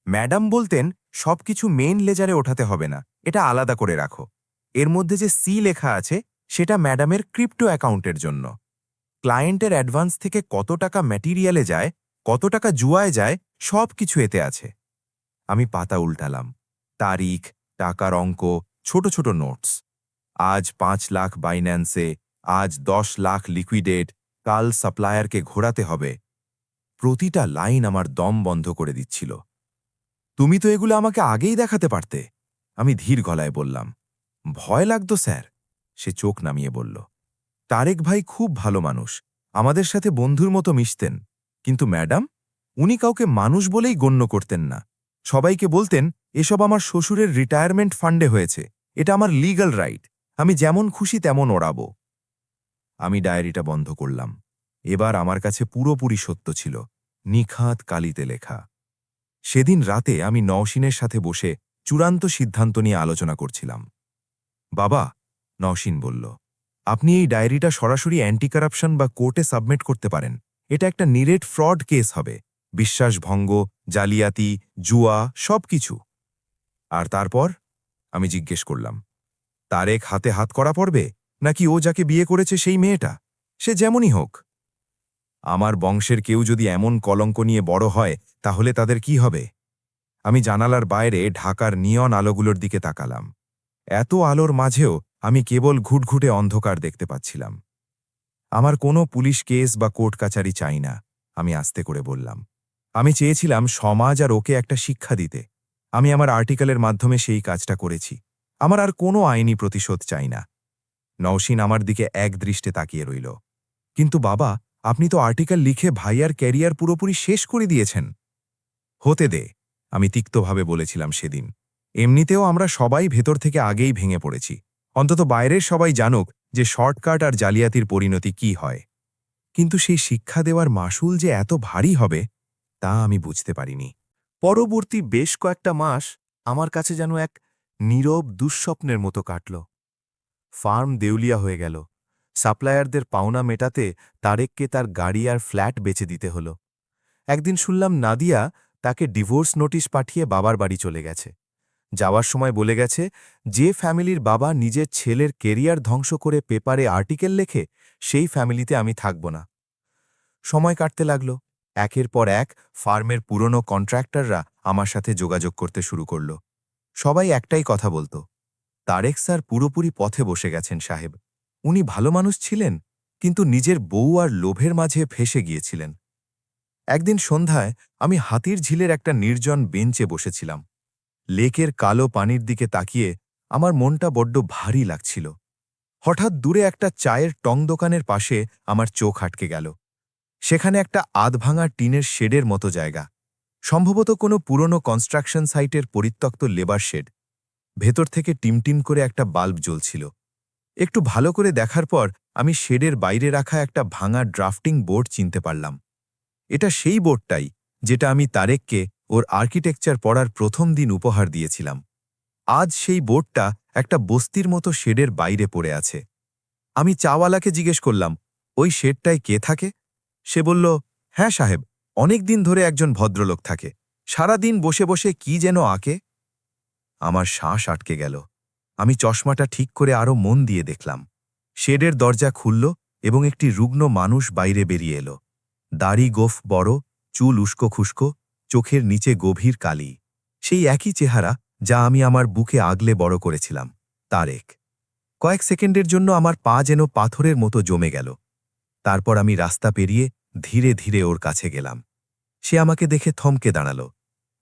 ম্যাডাম বলতেন সবকিছু মেইন লেজারে ওঠাতে হবে না, এটা আলাদা করে রাখো। এর মধ্যে যে সি লেখা আছে সেটা ম্যাডামের ক্রিপ্টো অ্যাকাউন্টের জন্য। ক্লায়েন্টের অ্যাডভান্স থেকে কত টাকা ম্যাটেরিয়ালে যায়, কত টাকা জুয়ায় যায়, সব কিছু এতে আছে। আমি পাতা উল্টালাম। তারিখ, টাকার অঙ্ক, ছোট ছোট নোটস। আজ 5 লাখ বাইন্যান্সে, আজ 10 লাখ লিকুইডেট, কাল সাপ্লায়ারকে ঘোরাতে হবে। প্রতিটা লাইন আমার দম বন্ধ করে দিচ্ছিল। তুমি তো এগুলো আমাকে আগেই দেখাতে পারতে, আমি ধীর গলায় বললাম। ভয় লাগতো স্যার, সে চোখ নামিয়ে বলল। তারেক ভাই খুব ভালো মানুষ, আমাদের সাথে বন্ধুর মতো মিশতেন। কিন্তু ম্যাডাম, উনি কাউকে মানুষ বলেই গণ্য করতেন না। সবাইকে বলতেন, এসব আমার শ্বশুরের রিটায়ারমেন্ট ফান্ডে হয়েছে, এটা আমার লিগ্যাল রাইট, আমি যেমন খুশি তেমন ওড়াবো। আমি ডায়েরিটা বন্ধ করলাম। এবার আমার কাছে পুরোপুরি সত্য ছিল, নিখাত কালিতে লেখা। সেদিন রাতে আমি নওশিনের সাথে বসে চূড়ান্ত সিদ্ধান্ত নিয়ে আলোচনা করছিলাম। বাবা, নওশিন বলল, আপনি এই ডায়েরিটা সরাসরি অ্যান্টি কারাপশন বা কোর্টে সাবমিট করতে পারেন। এটা একটা নিরেট ফ্রড কেস হবে, বিশ্বাসভঙ্গ, জালিয়াতি, জুয়া, সব কিছু। আর তারপর? আমি জিজ্ঞেস করলাম। তারেক হাতে হাত করা পড়বে, নাকি ও যাকে বিয়ে করেছে সেই মেয়েটা? সে যেমনই হোক। আমার বংশের কেউ যদি এমন কলঙ্ক নিয়ে বড় হয়, তাহলে তাদের কি হবে? আমি জানালার বাইরে ঢাকার নিয়ন আলোগুলোর দিকে তাকালাম। এত আলোর মাঝেও আমি কেবল ঘুটঘুটে অন্ধকার দেখতে পাচ্ছিলাম। আমার কোনো পুলিশ কেস বা কোর্ট কাচারি চাই না, আমি আস্তে করে বললাম। আমি চেয়েছিলাম সমাজ আর ওকে একটা শিক্ষা দিতে। আমি আমার আর্টিকেলের মাধ্যমে সেই কাজটা করেছি। আমার আর কোনো আইনি প্রতিশোধ চাই না। নওশিন আমার দিকে এক দৃষ্টে তাকিয়ে রইল। কিন্তু বাবা, আপনি তো আর্টিকেল লিখে ভাইয়ার ক্যারিয়ার পুরোপুরি শেষ করে দিয়েছেন। হতে দে, আমি তিক্তভাবে বলেছিলাম সেদিন। এমনিতেও আমরা সবাই ভেতর থেকে আগেই ভেঙে পড়েছি। অন্তত বাইরের সবাই জানুক যে শর্টকাট আর জালিয়াতির পরিণতি কি হয়। কিন্তু সেই শিক্ষা দেওয়ার মাসুল যে এত ভারী হবে, তা আমি বুঝতে পারিনি। পরবর্তী বেশ কয়েকটা মাস আমার কাছে যেন এক নীরব দুঃস্বপ্নের মতো কাটল। ফার্ম দেউলিয়া হয়ে গেল। সাপ্লায়ারদের পাওনা মেটাতে তারেককে তার গাড়ি আর ফ্ল্যাট বেচে দিতে হল। একদিন শুনলাম নাদিয়া তাকে ডিভোর্স নোটিশ পাঠিয়ে বাবার বাড়ি চলে গেছে। যাওয়ার সময় বলে গেছে, যে ফ্যামিলির বাবা নিজের ছেলের কেরিয়ার ধ্বংস করে পেপারে আর্টিকেল লেখে, সেই ফ্যামিলিতে আমি থাকব না। সময় কাটতে লাগল। একের পর এক ফার্মের পুরনো কন্ট্রাক্টররা আমার সাথে যোগাযোগ করতে শুরু করল। সবাই একটাই কথা বলতো, তারেক স্যার পুরোপুরি পথে বসে গেছেন সাহেব। উনি ভালো মানুষ ছিলেন, কিন্তু নিজের বউ আর লোভের মাঝে ফেঁসে গিয়েছিলেন। একদিন সন্ধ্যায় আমি হাতির ঝিলের একটা নির্জন বেঞ্চে বসেছিলাম। লেকের কালো পানির দিকে তাকিয়ে আমার মনটা বড্ড ভারী লাগছিল। হঠাৎ দূরে একটা চায়ের টং দোকানের পাশে আমার চোখ আটকে গেল। সেখানে একটা আধভাঙা টিনের শেডের মতো জায়গা, সম্ভবত কোনো পুরনো কনস্ট্রাকশন সাইটের পরিত্যক্ত লেবার শেড। ভেতর থেকে টিমটিম করে একটা বাল্ব জ্বলছিল। একটু ভালো করে দেখার পর আমি শেডের বাইরে রাখা একটা ভাঙা ড্রাফটিং বোর্ড চিনতে পারলাম। এটা সেই বোর্ডটাই যেটা আমি তারেককে ওর আর্কিটেকচার পড়ার প্রথম দিন উপহার দিয়েছিলাম। আজ সেই বোর্ডটা একটা বস্তির মতো শেডের বাইরে পড়ে আছে। আমি চাওয়ালাকে জিজ্ঞেস করলাম, ওই শেডটায় কে থাকে? সে বলল, হ্যাঁ সাহেব, অনেক দিন ধরে একজন ভদ্রলোক থাকে, সারা দিন বসে বসে কি যেন আঁকে। আমার শ্বাস আটকে গেল। আমি চশমাটা ঠিক করে আরও মন দিয়ে দেখলাম। শেডের দরজা খুলল এবং একটি রুগ্ন মানুষ বাইরে বেরিয়ে এলো। দাড়ি গোফ বড়, চুল উস্কো খুস্কো, চোখের নিচে গভীর কালি। সেই একই চেহারা যা আমি আমার বুকে আগলে বড় করেছিলাম, তারেক। কয়েক সেকেন্ডের জন্য আমার পা যেন পাথরের মতো জমে গেল। তারপর আমি রাস্তা পেরিয়ে ধীরে ধীরে ওর কাছে গেলাম। সে আমাকে দেখে থমকে দাঁড়াল।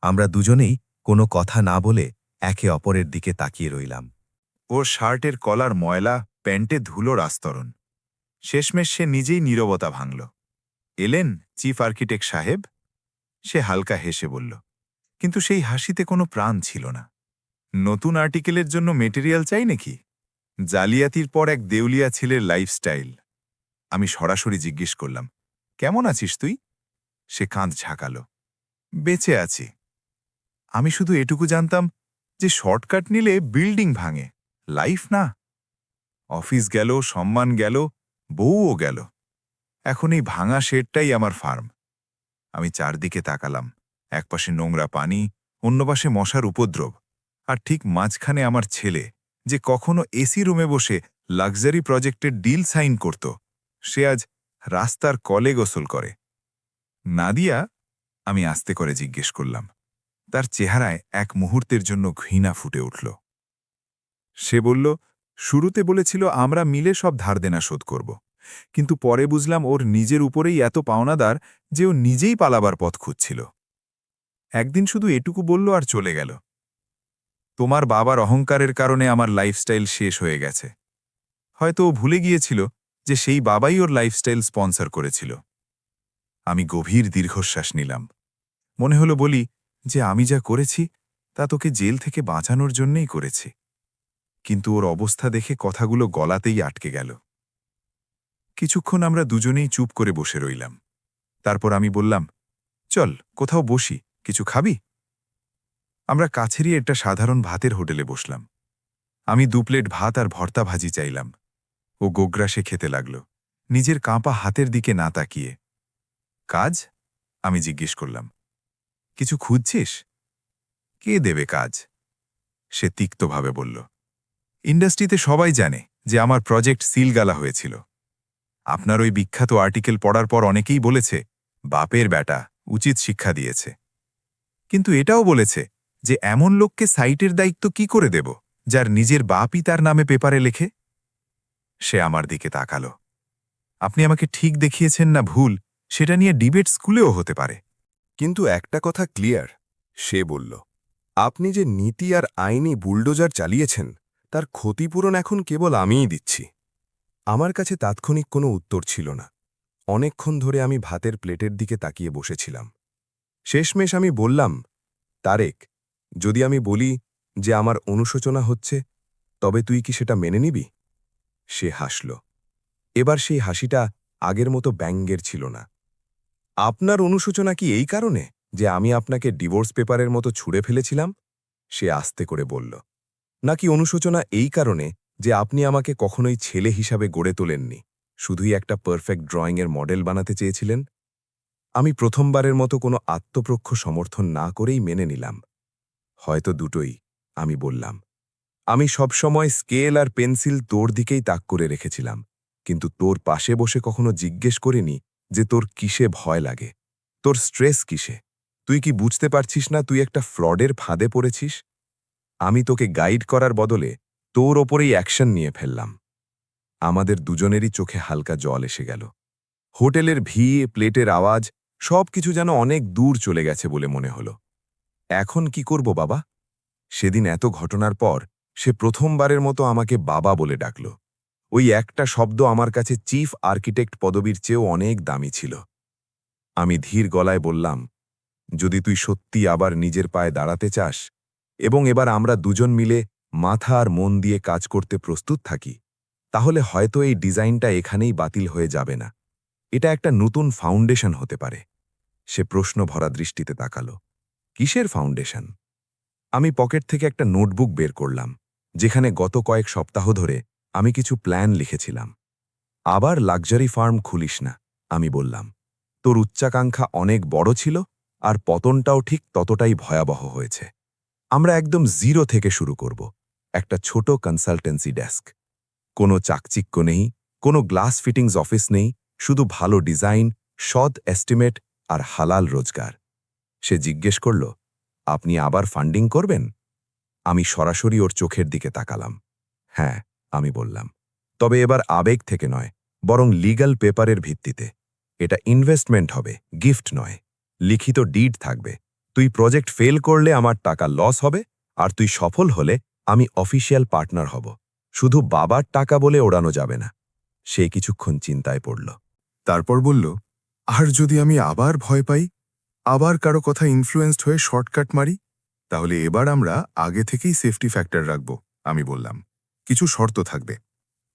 আমরা দুজনেই কোনো কথা না বলে একে অপরের দিকে তাকিয়ে রইলাম। ওর শার্টের কলার ময়লা, প্যান্টে ধুলোর আস্তরণ। শেষমেশ সে নিজেই নীরবতা ভাঙল। এলেন চিফ আর্কিটেক্ট সাহেব? সে হালকা হেসে বলল, কিন্তু সেই হাসিতে কোনো প্রাণ ছিল না। নতুন আর্টিকেলের জন্য মেটেরিয়াল চাই নাকি? জালিয়াতির পর এক দেউলিয়া ছেলের লাইফস্টাইল। আমি সরাসরি জিজ্ঞেস করলাম, কেমন আছিস তুই? সে কাঁধ ঝাঁকাল, বেঁচে আছি। আমি শুধু এটুকু জানতাম যে শর্টকাট নিলে বিল্ডিং ভাঙে, লাইফ না। অফিস গেল, সম্মান গেল, বউও গেল। এখন এই ভাঙা শেডটাই আমার ফার্ম। আমি চারদিকে তাকালাম। একপাশে নোংরা পানি, অন্য পাশে মশার উপদ্রব, আর ঠিক মাঝখানে আমার ছেলে, যে কখনো এসি রুমে বসে লাক্সারি প্রজেক্টের ডিল সাইন করত, সে আজ রাস্তার কলে গোসল করে। নাদিয়া? আমি আস্তে করে জিজ্ঞেস করলাম। তার চেহারায় এক মুহূর্তের জন্য ঘৃণা ফুটে উঠল। সে বলল, শুরুতে বলেছিল আমরা মিলে সব ধার দেনা শোধ করব, কিন্তু পরে বুঝলাম ওর নিজের উপরেই এত পাওনাদার যে ও নিজেই পালাবার পথ খুঁজছিল। একদিন শুধু এটুকু বলল আর চলে গেল, তোমার বাবার অহংকারের কারণে আমার লাইফস্টাইল শেষ হয়ে গেছে। হয়তো ও ভুলে গিয়েছিল যে সেই বাবাই ওর লাইফস্টাইল স্পন্সর করেছিল। আমি গভীর দীর্ঘশ্বাস নিলাম। মনে হলো বলি যে আমি যা করেছি তা তোকে জেল থেকে বাঁচানোর জন্যেই করেছি। কিন্তু ওর অবস্থা দেখে কথাগুলো গলাতেই আটকে গেল। কিছুক্ষণ আমরা দুজনেই চুপ করে বসে রইলাম। তারপর আমি বললাম, চল কোথাও বসি, কিছু খাবি? আমরা কাছেরই একটা সাধারণ ভাতের হোটেলে বসলাম। আমি 2 প্লেট ভাত আর ভর্তা ভাজি চাইলাম। ও গোগ্রাসে খেতে লাগল, নিজের কাঁপা হাতের দিকে না তাকিয়ে। কাজ? আমি জিজ্ঞেস করলাম। কিছু খুঁজছিস? কে দেবে কাজ? সে তিক্তভাবে বলল, ইন্ডাস্ট্রিতে সবাই জানে যে আমার প্রজেক্ট সিলগালা হয়েছিল। আপনার ওই বিখ্যাত আর্টিকেল পড়ার পর অনেকেই বলেছে বাপের ব্যাটা, উচিত শিক্ষা দিয়েছে। কিন্তু এটাও বলেছে যে এমন লোককে সাইটের দায়িত্ব কি করে দেব যার নিজের বাপই তার নামে পেপারে লেখে? সে আমার দিকে তাকাল। আপনি আমাকে ঠিক দেখিয়েছেন না ভুল, সেটা নিয়ে ডিবেট স্কুলেও হতে পারে। কিন্তু একটা কথা ক্লিয়ার, সে বলল, আপনি যে নীতি আর আইনি বুলডোজার চালিয়েছেন তার ক্ষতিপূরণ এখন কেবল আমিই দিচ্ছি। আমার কাছে তাৎক্ষণিক কোনো উত্তর ছিল না। অনেকক্ষণ ধরে আমি ভাতের প্লেটের দিকে তাকিয়ে বসেছিলাম। শেষমেশ আমি বললাম, তারেক, যদি আমি বলি যে আমার অনুশোচনা হচ্ছে, তবে তুই কি সেটা মেনে নিবি? সে হাসল। এবার সেই হাসিটা আগের মতো ব্যঙ্গের ছিল না। আপনার অনুশোচনা কি এই কারণে যে আমি আপনাকে ডিভোর্স পেপারের মতো ছুঁড়ে ফেলেছিলাম? সে আস্তে করে বলল। নাকি অনুশোচনা এই কারণে যে আপনি আমাকে কখনোই ছেলে হিসাবে গড়ে তোলেননি, শুধুই একটা পারফেক্ট ড্রয়িংয়ের মডেল বানাতে চেয়েছিলেন? আমি প্রথমবারের মতো কোনো আত্মপক্ষ সমর্থন না করেই মেনে নিলাম। হয়তো দুটোই, আমি বললাম। আমি সবসময় স্কেল আর পেন্সিল তোর দিকেই তাক করে রেখেছিলাম, কিন্তু তোর পাশে বসে কখনো জিজ্ঞেস করিনি যে তোর কিসে ভয় লাগে। তোর স্ট্রেস কিসে? তুই কি বুঝতে পারছিস না তুই একটা ফ্রডের ফাঁদে পড়েছিস? আমি তোকে গাইড করার বদলে তোর ওপরেই অ্যাকশন নিয়ে ফেললাম। আমাদের দুজনেরই চোখে হালকা জল এসে গেল। হোটেলের ভিড়, প্লেটের আওয়াজ সবকিছু যেন অনেক দূর চলে গেছে বলে মনে হলো। এখন কি করব বাবা? সেদিন এত ঘটনার পর সে প্রথমবারের মতো আমাকে বাবা বলে ডাকল। ওই একটা শব্দ আমার কাছে চিফ আর্কিটেক্ট পদবীর চেয়েও অনেক দামি ছিল। আমি ধীর গলায় বললাম, যদি তুই সত্যি আবার নিজের পায়ে দাঁড়াতে চাস এবং এবার আমরা দুজন মিলে মাথা আর মন দিয়ে কাজ করতে প্রস্তুত থাকি, তাহলে হয়তো এই ডিজাইনটা এখানেই বাতিল হয়ে যাবে না। এটা একটা নতুন ফাউন্ডেশন হতে পারে। সে প্রশ্ন ভরা দৃষ্টিতে তাকালো। কিসের ফাউন্ডেশন? আমি পকেট থেকে একটা নোটবুক বের করলাম, যেখানে গত কয়েক সপ্তাহ ধরে আমি কিছু প্ল্যান লিখেছিলাম। আবার লাক্সারি ফার্ম খুলিস না, আমি বললাম। তোর উচ্চাকাঙ্ক্ষা অনেক বড় ছিল, আর পতনটাও ঠিক ততটাই ভয়াবহ হয়েছে। আমরা একদম জিরো থেকে শুরু করব, একটা ছোট কনসালটেন্সি ডেস্ক। কোনো চাকচিক্য নেই, কোনো গ্লাস ফিটিংস অফিস নেই, শুধু ভালো ডিজাইন, সৎ এস্টিমেট আর হালাল রোজগার। সে জিজ্ঞেস করল, আপনি আবার ফান্ডিং করবেন? আমি সরাসরি ওর চোখের দিকে তাকালাম। হ্যাঁ, আমি বললাম, তবে এবার আবেগ থেকে নয়, বরং লিগ্যাল পেপারের ভিত্তিতে। এটা ইনভেস্টমেন্ট হবে, গিফট নয়। লিখিত ডিড থাকবে। তুই প্রজেক্ট ফেল করলে আমার টাকা লস হবে, আর তুই সফল হলে আমি অফিসিয়াল পার্টনার হব। শুধু বাবার টাকা বলে ওড়ানো যাবে না। সে কিছুক্ষণ চিন্তায় পড়ল। তারপর বলল, আর যদি আমি আবার ভয় পাই, আবার কারো কথা ইনফ্লুয়েন্সড হয়ে শর্টকাট মারি, তাহলে এবার আমরা আগে থেকেই সেফটি ফ্যাক্টর রাখব। আমি বললাম, কিছু শর্ত থাকবে।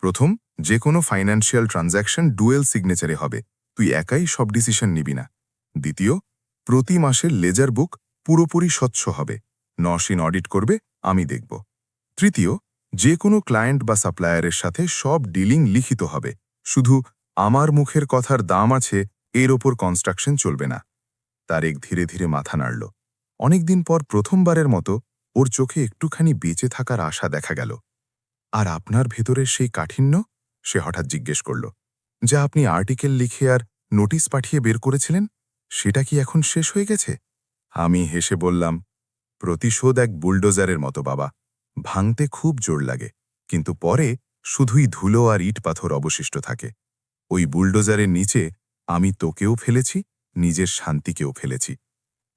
প্রথম, যে কোনো ফাইন্যান্সিয়াল ট্রানজ্যাকশন ডুয়েল সিগনেচারে হবে, তুই একাই সব ডিসিশন নিবি না। দ্বিতীয়, প্রতি মাসের লেজার বুক পুরোপুরি স্বচ্ছ হবে, নসিন অডিট করবে, আমি দেখব। তৃতীয়, যে কোনো ক্লায়েন্ট বা সাপ্লায়ারের সাথে সব ডিলিং লিখিত হবে, শুধু আমার মুখের কথার দাম আছে এর ওপর কনস্ট্রাকশন চলবে না। তারেক ধীরে ধীরে মাথা নাড়ল। অনেকদিন পর প্রথমবারের মতো ওর চোখে একটুখানি বেঁচে থাকার আশা দেখা গেল। আর আপনার ভেতরের সেই কাঠিন্য? সে হঠাৎ জিজ্ঞেস করল। যা আপনি আর্টিকেল লিখে আর নোটিশ পাঠিয়ে বের করেছিলেন, সেটা কি এখন শেষ হয়ে গেছে? আমি হেসে বললাম, প্রতিশোধ এক বুলডোজারের মতো বাবা। ভাঙতে খুব জোর লাগে, কিন্তু পরে শুধুই ধুলো আর ইট পাথর অবশিষ্ট থাকে। ওই বুলডোজারের নিচে আমি তোকেও ফেলেছি, নিজের শান্তিকেও ফেলেছি।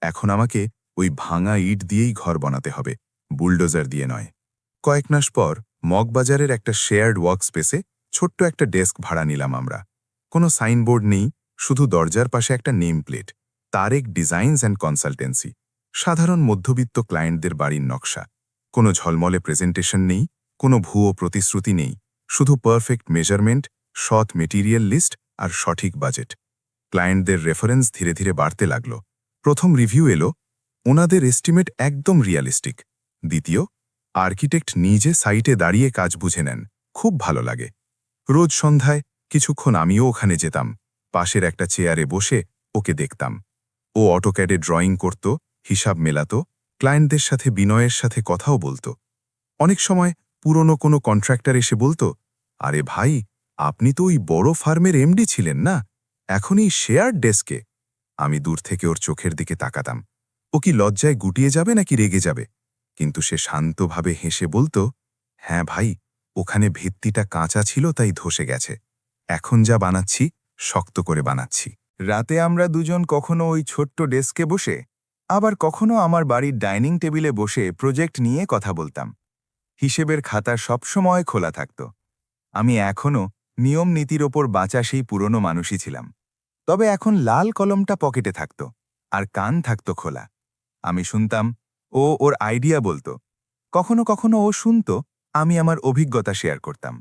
এখন আমাকে ওই ভাঙা ইট দিয়েই ঘর বানাতে হবে, বুলডোজার দিয়ে নয়। কয়েক মাস পর মগবাজারের একটা শেয়ার্ড ওয়ার্কস্পেসে ছোট্ট একটা ডেস্ক ভাড়া নিলাম আমরা। কোনো সাইনবোর্ড নেই, শুধু দরজার পাশে একটা name plate, Tarique designs and consultancy. সাধারণ মধ্যবিত্ত ক্লায়েন্টদের বাড়ির নকশা। কোনো ঝলমলে প্রেজেন্টেশন নেই, কোনো ভুয়ো প্রতিশ্রুতি নেই, শুধু পারফেক্ট মেজারমেন্ট, সৎ মেটেরিয়াল লিস্ট আর সঠিক বাজেট। ক্লায়েন্টদের রেফারেন্স ধীরে ধীরে বাড়তে লাগল। প্রথম রিভিউ এলো, ওনাদের এস্টিমেট একদম রিয়ালিস্টিক। দ্বিতীয়, আর্কিটেক্ট নিজে সাইটে দাঁড়িয়ে কাজ বুঝে নেন, খুব ভালো লাগে। রোজ সন্ধ্যায় কিছুক্ষণ আমিও ওখানে যেতাম, পাশের একটা চেয়ারে বসে ওকে দেখতাম। ও অটোক্যাডে ড্রয়িং করত, হিসাব মেলাত, ক্লায়েন্টদের সাথে বিনয়ের সাথে কথাও বলতো। অনেক সময় পুরনো কোনো কন্ট্রাক্টর এসে বলতো, আরে ভাই, আপনি তো ওই বড় ফার্মের এমডি ছিলেন না, এখন এই শেয়ার ডেস্কে। আমি দূর থেকে ওর চোখের দিকে তাকাতাম। ও কি লজ্জায় গুটিয়ে যাবে নাকি রেগে যাবে? কিন্তু সে শান্তভাবে হেসে বলতো, হ্যাঁ ভাই, ওখানে ভিত্তিটা কাঁচা ছিল তাই ধসে গেছে। এখন যা বানাচ্ছি, শক্ত করে বানাচ্ছি। রাতে আমরা দুজন কখনো ওই ছোট্ট ডেস্কে বসে, আবার কখনো আমার বাড়ির ডাইনিং টেবিলে বসে প্রজেক্ট নিয়ে কথা বলতাম। হিসেবের খাতা সবসময় খোলা থাকত। আমি এখনও নিয়ম নীতির ওপর বাঁচা সেই পুরনো মানুষই ছিলাম। তবে এখন লাল কলমটা পকেটে থাকত, আর কান থাকত খোলা। আমি শুনতাম, ও ওর আইডিয়া বলতো। কখনো কখনো ও শুনত, আমি আমার অভিজ্ঞতা শেয়ার করতাম।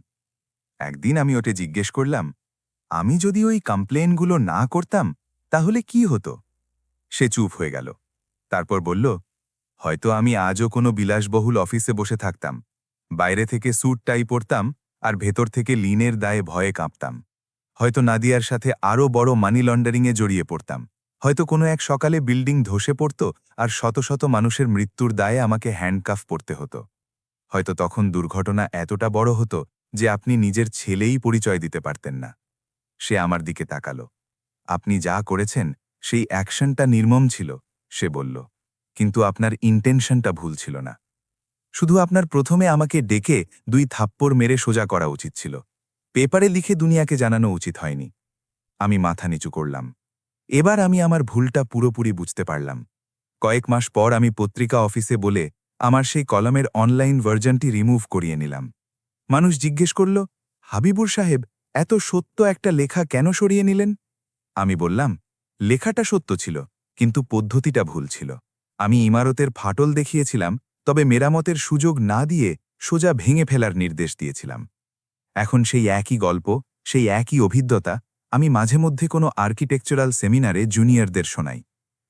একদিন আমি ওকে জিজ্ঞেস করলাম, আমি যদি ওই কমপ্লেনগুলো না করতাম তাহলে কি হতো? সে চুপ হয়ে গেল। তারপর বলল, হয়তো আমি আজও কোনো বিলাসবহুল অফিসে বসে থাকতাম, বাইরে থেকে স্যুট টাই পরতাম আর ভেতর থেকে লিনের দায়ে ভয়ে কাঁপতাম। হয়তো নাদিয়ার সাথে আরও বড় মানি লন্ডারিংয়ে জড়িয়ে পড়তাম। হয়তো কোনো এক সকালে বিল্ডিং ধসে পড়ত আর শত শত মানুষের মৃত্যুর দায়ে আমাকে হ্যান্ডকাফ পরতে হতো। হয়তো তখন দুর্ঘটনা এতটা বড় হতো যে আপনি নিজের ছেলেই পরিচয় দিতে পারতেন না। সে আমার দিকে তাকালো। আপনি যা করেছেন সেই অ্যাকশনটা নির্মম ছিল, সে বলল, কিন্তু আপনার ইন্টেনশনটা ভুল ছিল না। শুধু আপনার প্রথমে আমাকে ডেকে 2 থাপ্পড় মেরে সোজা করা উচিত ছিল। পেপারে লিখে দুনিয়াকে জানানো উচিত হয়নি। আমি মাথা নিচু করলাম। এবার আমি আমার ভুলটা পুরোপুরি বুঝতে পারলাম। কয়েক মাস পর আমি পত্রিকা অফিসে বলে আমার সেই কলমের অনলাইন ভার্জনটি রিমুভ করিয়ে নিলাম। মানুষ জিজ্ঞেস করল, হাবিবুর সাহেব, এত সত্য একটা লেখা কেন সরিয়ে নিলেন? আমি বললাম, লেখাটা সত্য ছিল, কিন্তু পদ্ধতিটা ভুল ছিল। আমি ইমারতের ফাটল দেখিয়েছিলাম, তবে মেরামতের সুযোগ না দিয়ে সোজা ভেঙে ফেলার নির্দেশ দিয়েছিলাম। এখন সেই একই গল্প, সেই একই অভিজ্ঞতা আমি মাঝে মধ্যে কোনো আর্কিটেকচারাল সেমিনারে জুনিয়রদের শোনাই।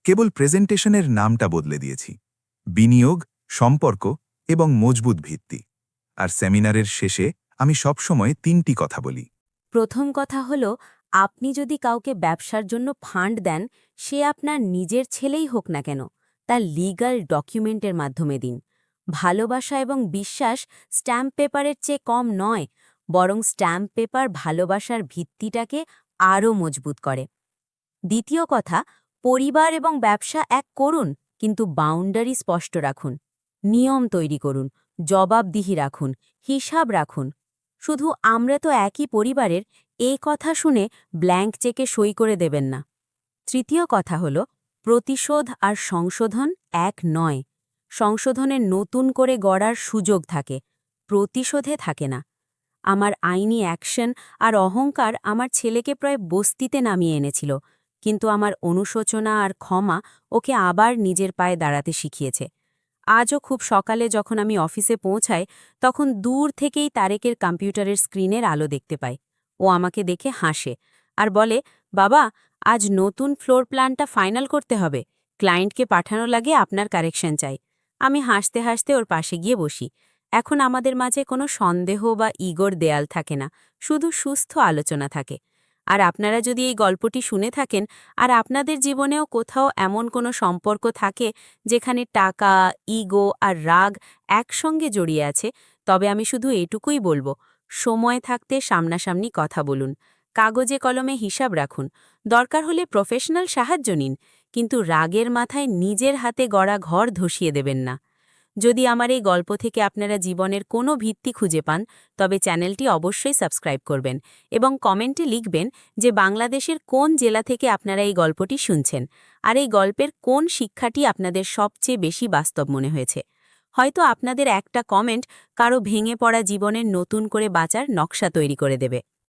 কেবল প্রেজেন্টেশনের নামটা বদলে দিয়েছি। বিনিয়োগ, সম্পর্ক এবং মজবুত ভিত্তি। আর সেমিনারের শেষে আমি সবসময় 3টি কথা বলি। প্রথম কথা হলো, আপনি যদি কাউকে ব্যবসার জন্য ফান্ড দেন, সে আপনার নিজের ছেলেই হোক না কেন, তার লিগ্যাল ডকুমেন্টের মাধ্যমে দিন। ভালোবাসা এবং বিশ্বাস স্ট্যাম্প পেপারের চেয়ে কম নয়, বরং স্ট্যাম্প পেপার ভালোবাসার ভিত্তিটাকে আরও মজবুত করে। দ্বিতীয় কথা, পরিবার এবং ব্যবসা এক করুন, কিন্তু বাউন্ডারি স্পষ্ট রাখুন। নিয়ম তৈরি করুন, জবাবদিহি রাখুন, হিসাব রাখুন। শুধু আমরা তো একই পরিবারের, এই কথা শুনে ব্ল্যাঙ্ক চেকে সই করে দেবেন না। তৃতীয় কথা হল, প্রতিশোধ আর সংশোধন এক নয়। সংশোধনের নতুন করে গড়ার সুযোগ থাকে, প্রতিশোধে থাকে না। আমার আইনি অ্যাকশন আর অহংকার আমার ছেলেকে প্রায় বস্তিতে নামিয়ে এনেছিল, কিন্তু আমার অনুশোচনা আর ক্ষমা ওকে আবার নিজের পায়ে দাঁড়াতে শিখিয়েছে। আজও খুব সকালে যখন আমি অফিসে পৌঁছাই, তখন দূর থেকেই তারেকের কম্পিউটারের স্ক্রিনের আলো দেখতে পাই। ও আমাকে দেখে হাসে আর বলে, বাবা, আজ নতুন ফ্লোর প্ল্যানটা ফাইনাল করতে হবে, ক্লায়েন্টকে পাঠানোর লাগে আপনার কারেকশন চাই। আমি হাসতে হাসতে ওর পাশে গিয়ে বসি। এখন আমাদের মাঝে কোনো সন্দেহ বা ইগোর দেয়াল থাকে না, শুধু সুস্থ আলোচনা থাকে। আর আপনারা যদি এই গল্পটি শুনে থাকেন আর আপনাদের জীবনেও কোথাও এমন কোনো সম্পর্ক থাকে যেখানে টাকা, ইগো আর রাগ একসঙ্গে জড়িয়ে আছে, তবে আমি শুধু এটুকুই বলবো, সময় থাকতে সামনাসামনি কথা বলুন, কাগজে কলমে হিসাব রাখুন, দরকার হলে প্রফেশনাল সাহায্য নিন, কিন্তু রাগের মাথায় নিজের হাতে গড়া ঘর ধসিয়ে দেবেন না। যদি আমার এই গল্প থেকে আপনারা জীবনের কোনো ভিত্তি খুঁজে পান, তবে চ্যানেলটি অবশ্যই সাবস্ক্রাইব করবেন এবং কমেন্টে লিখবেন যে বাংলাদেশের কোন জেলা থেকে আপনারা এই গল্পটি শুনছেন আর এই গল্পের কোন শিক্ষাটি আপনাদের সবচেয়ে বেশি বাস্তব মনে হয়েছে। হয়তো আপনাদের একটা কমেন্ট কারো ভেঙে পড়া জীবনের নতুন করে বাঁচার নকশা তৈরি করে দেবে।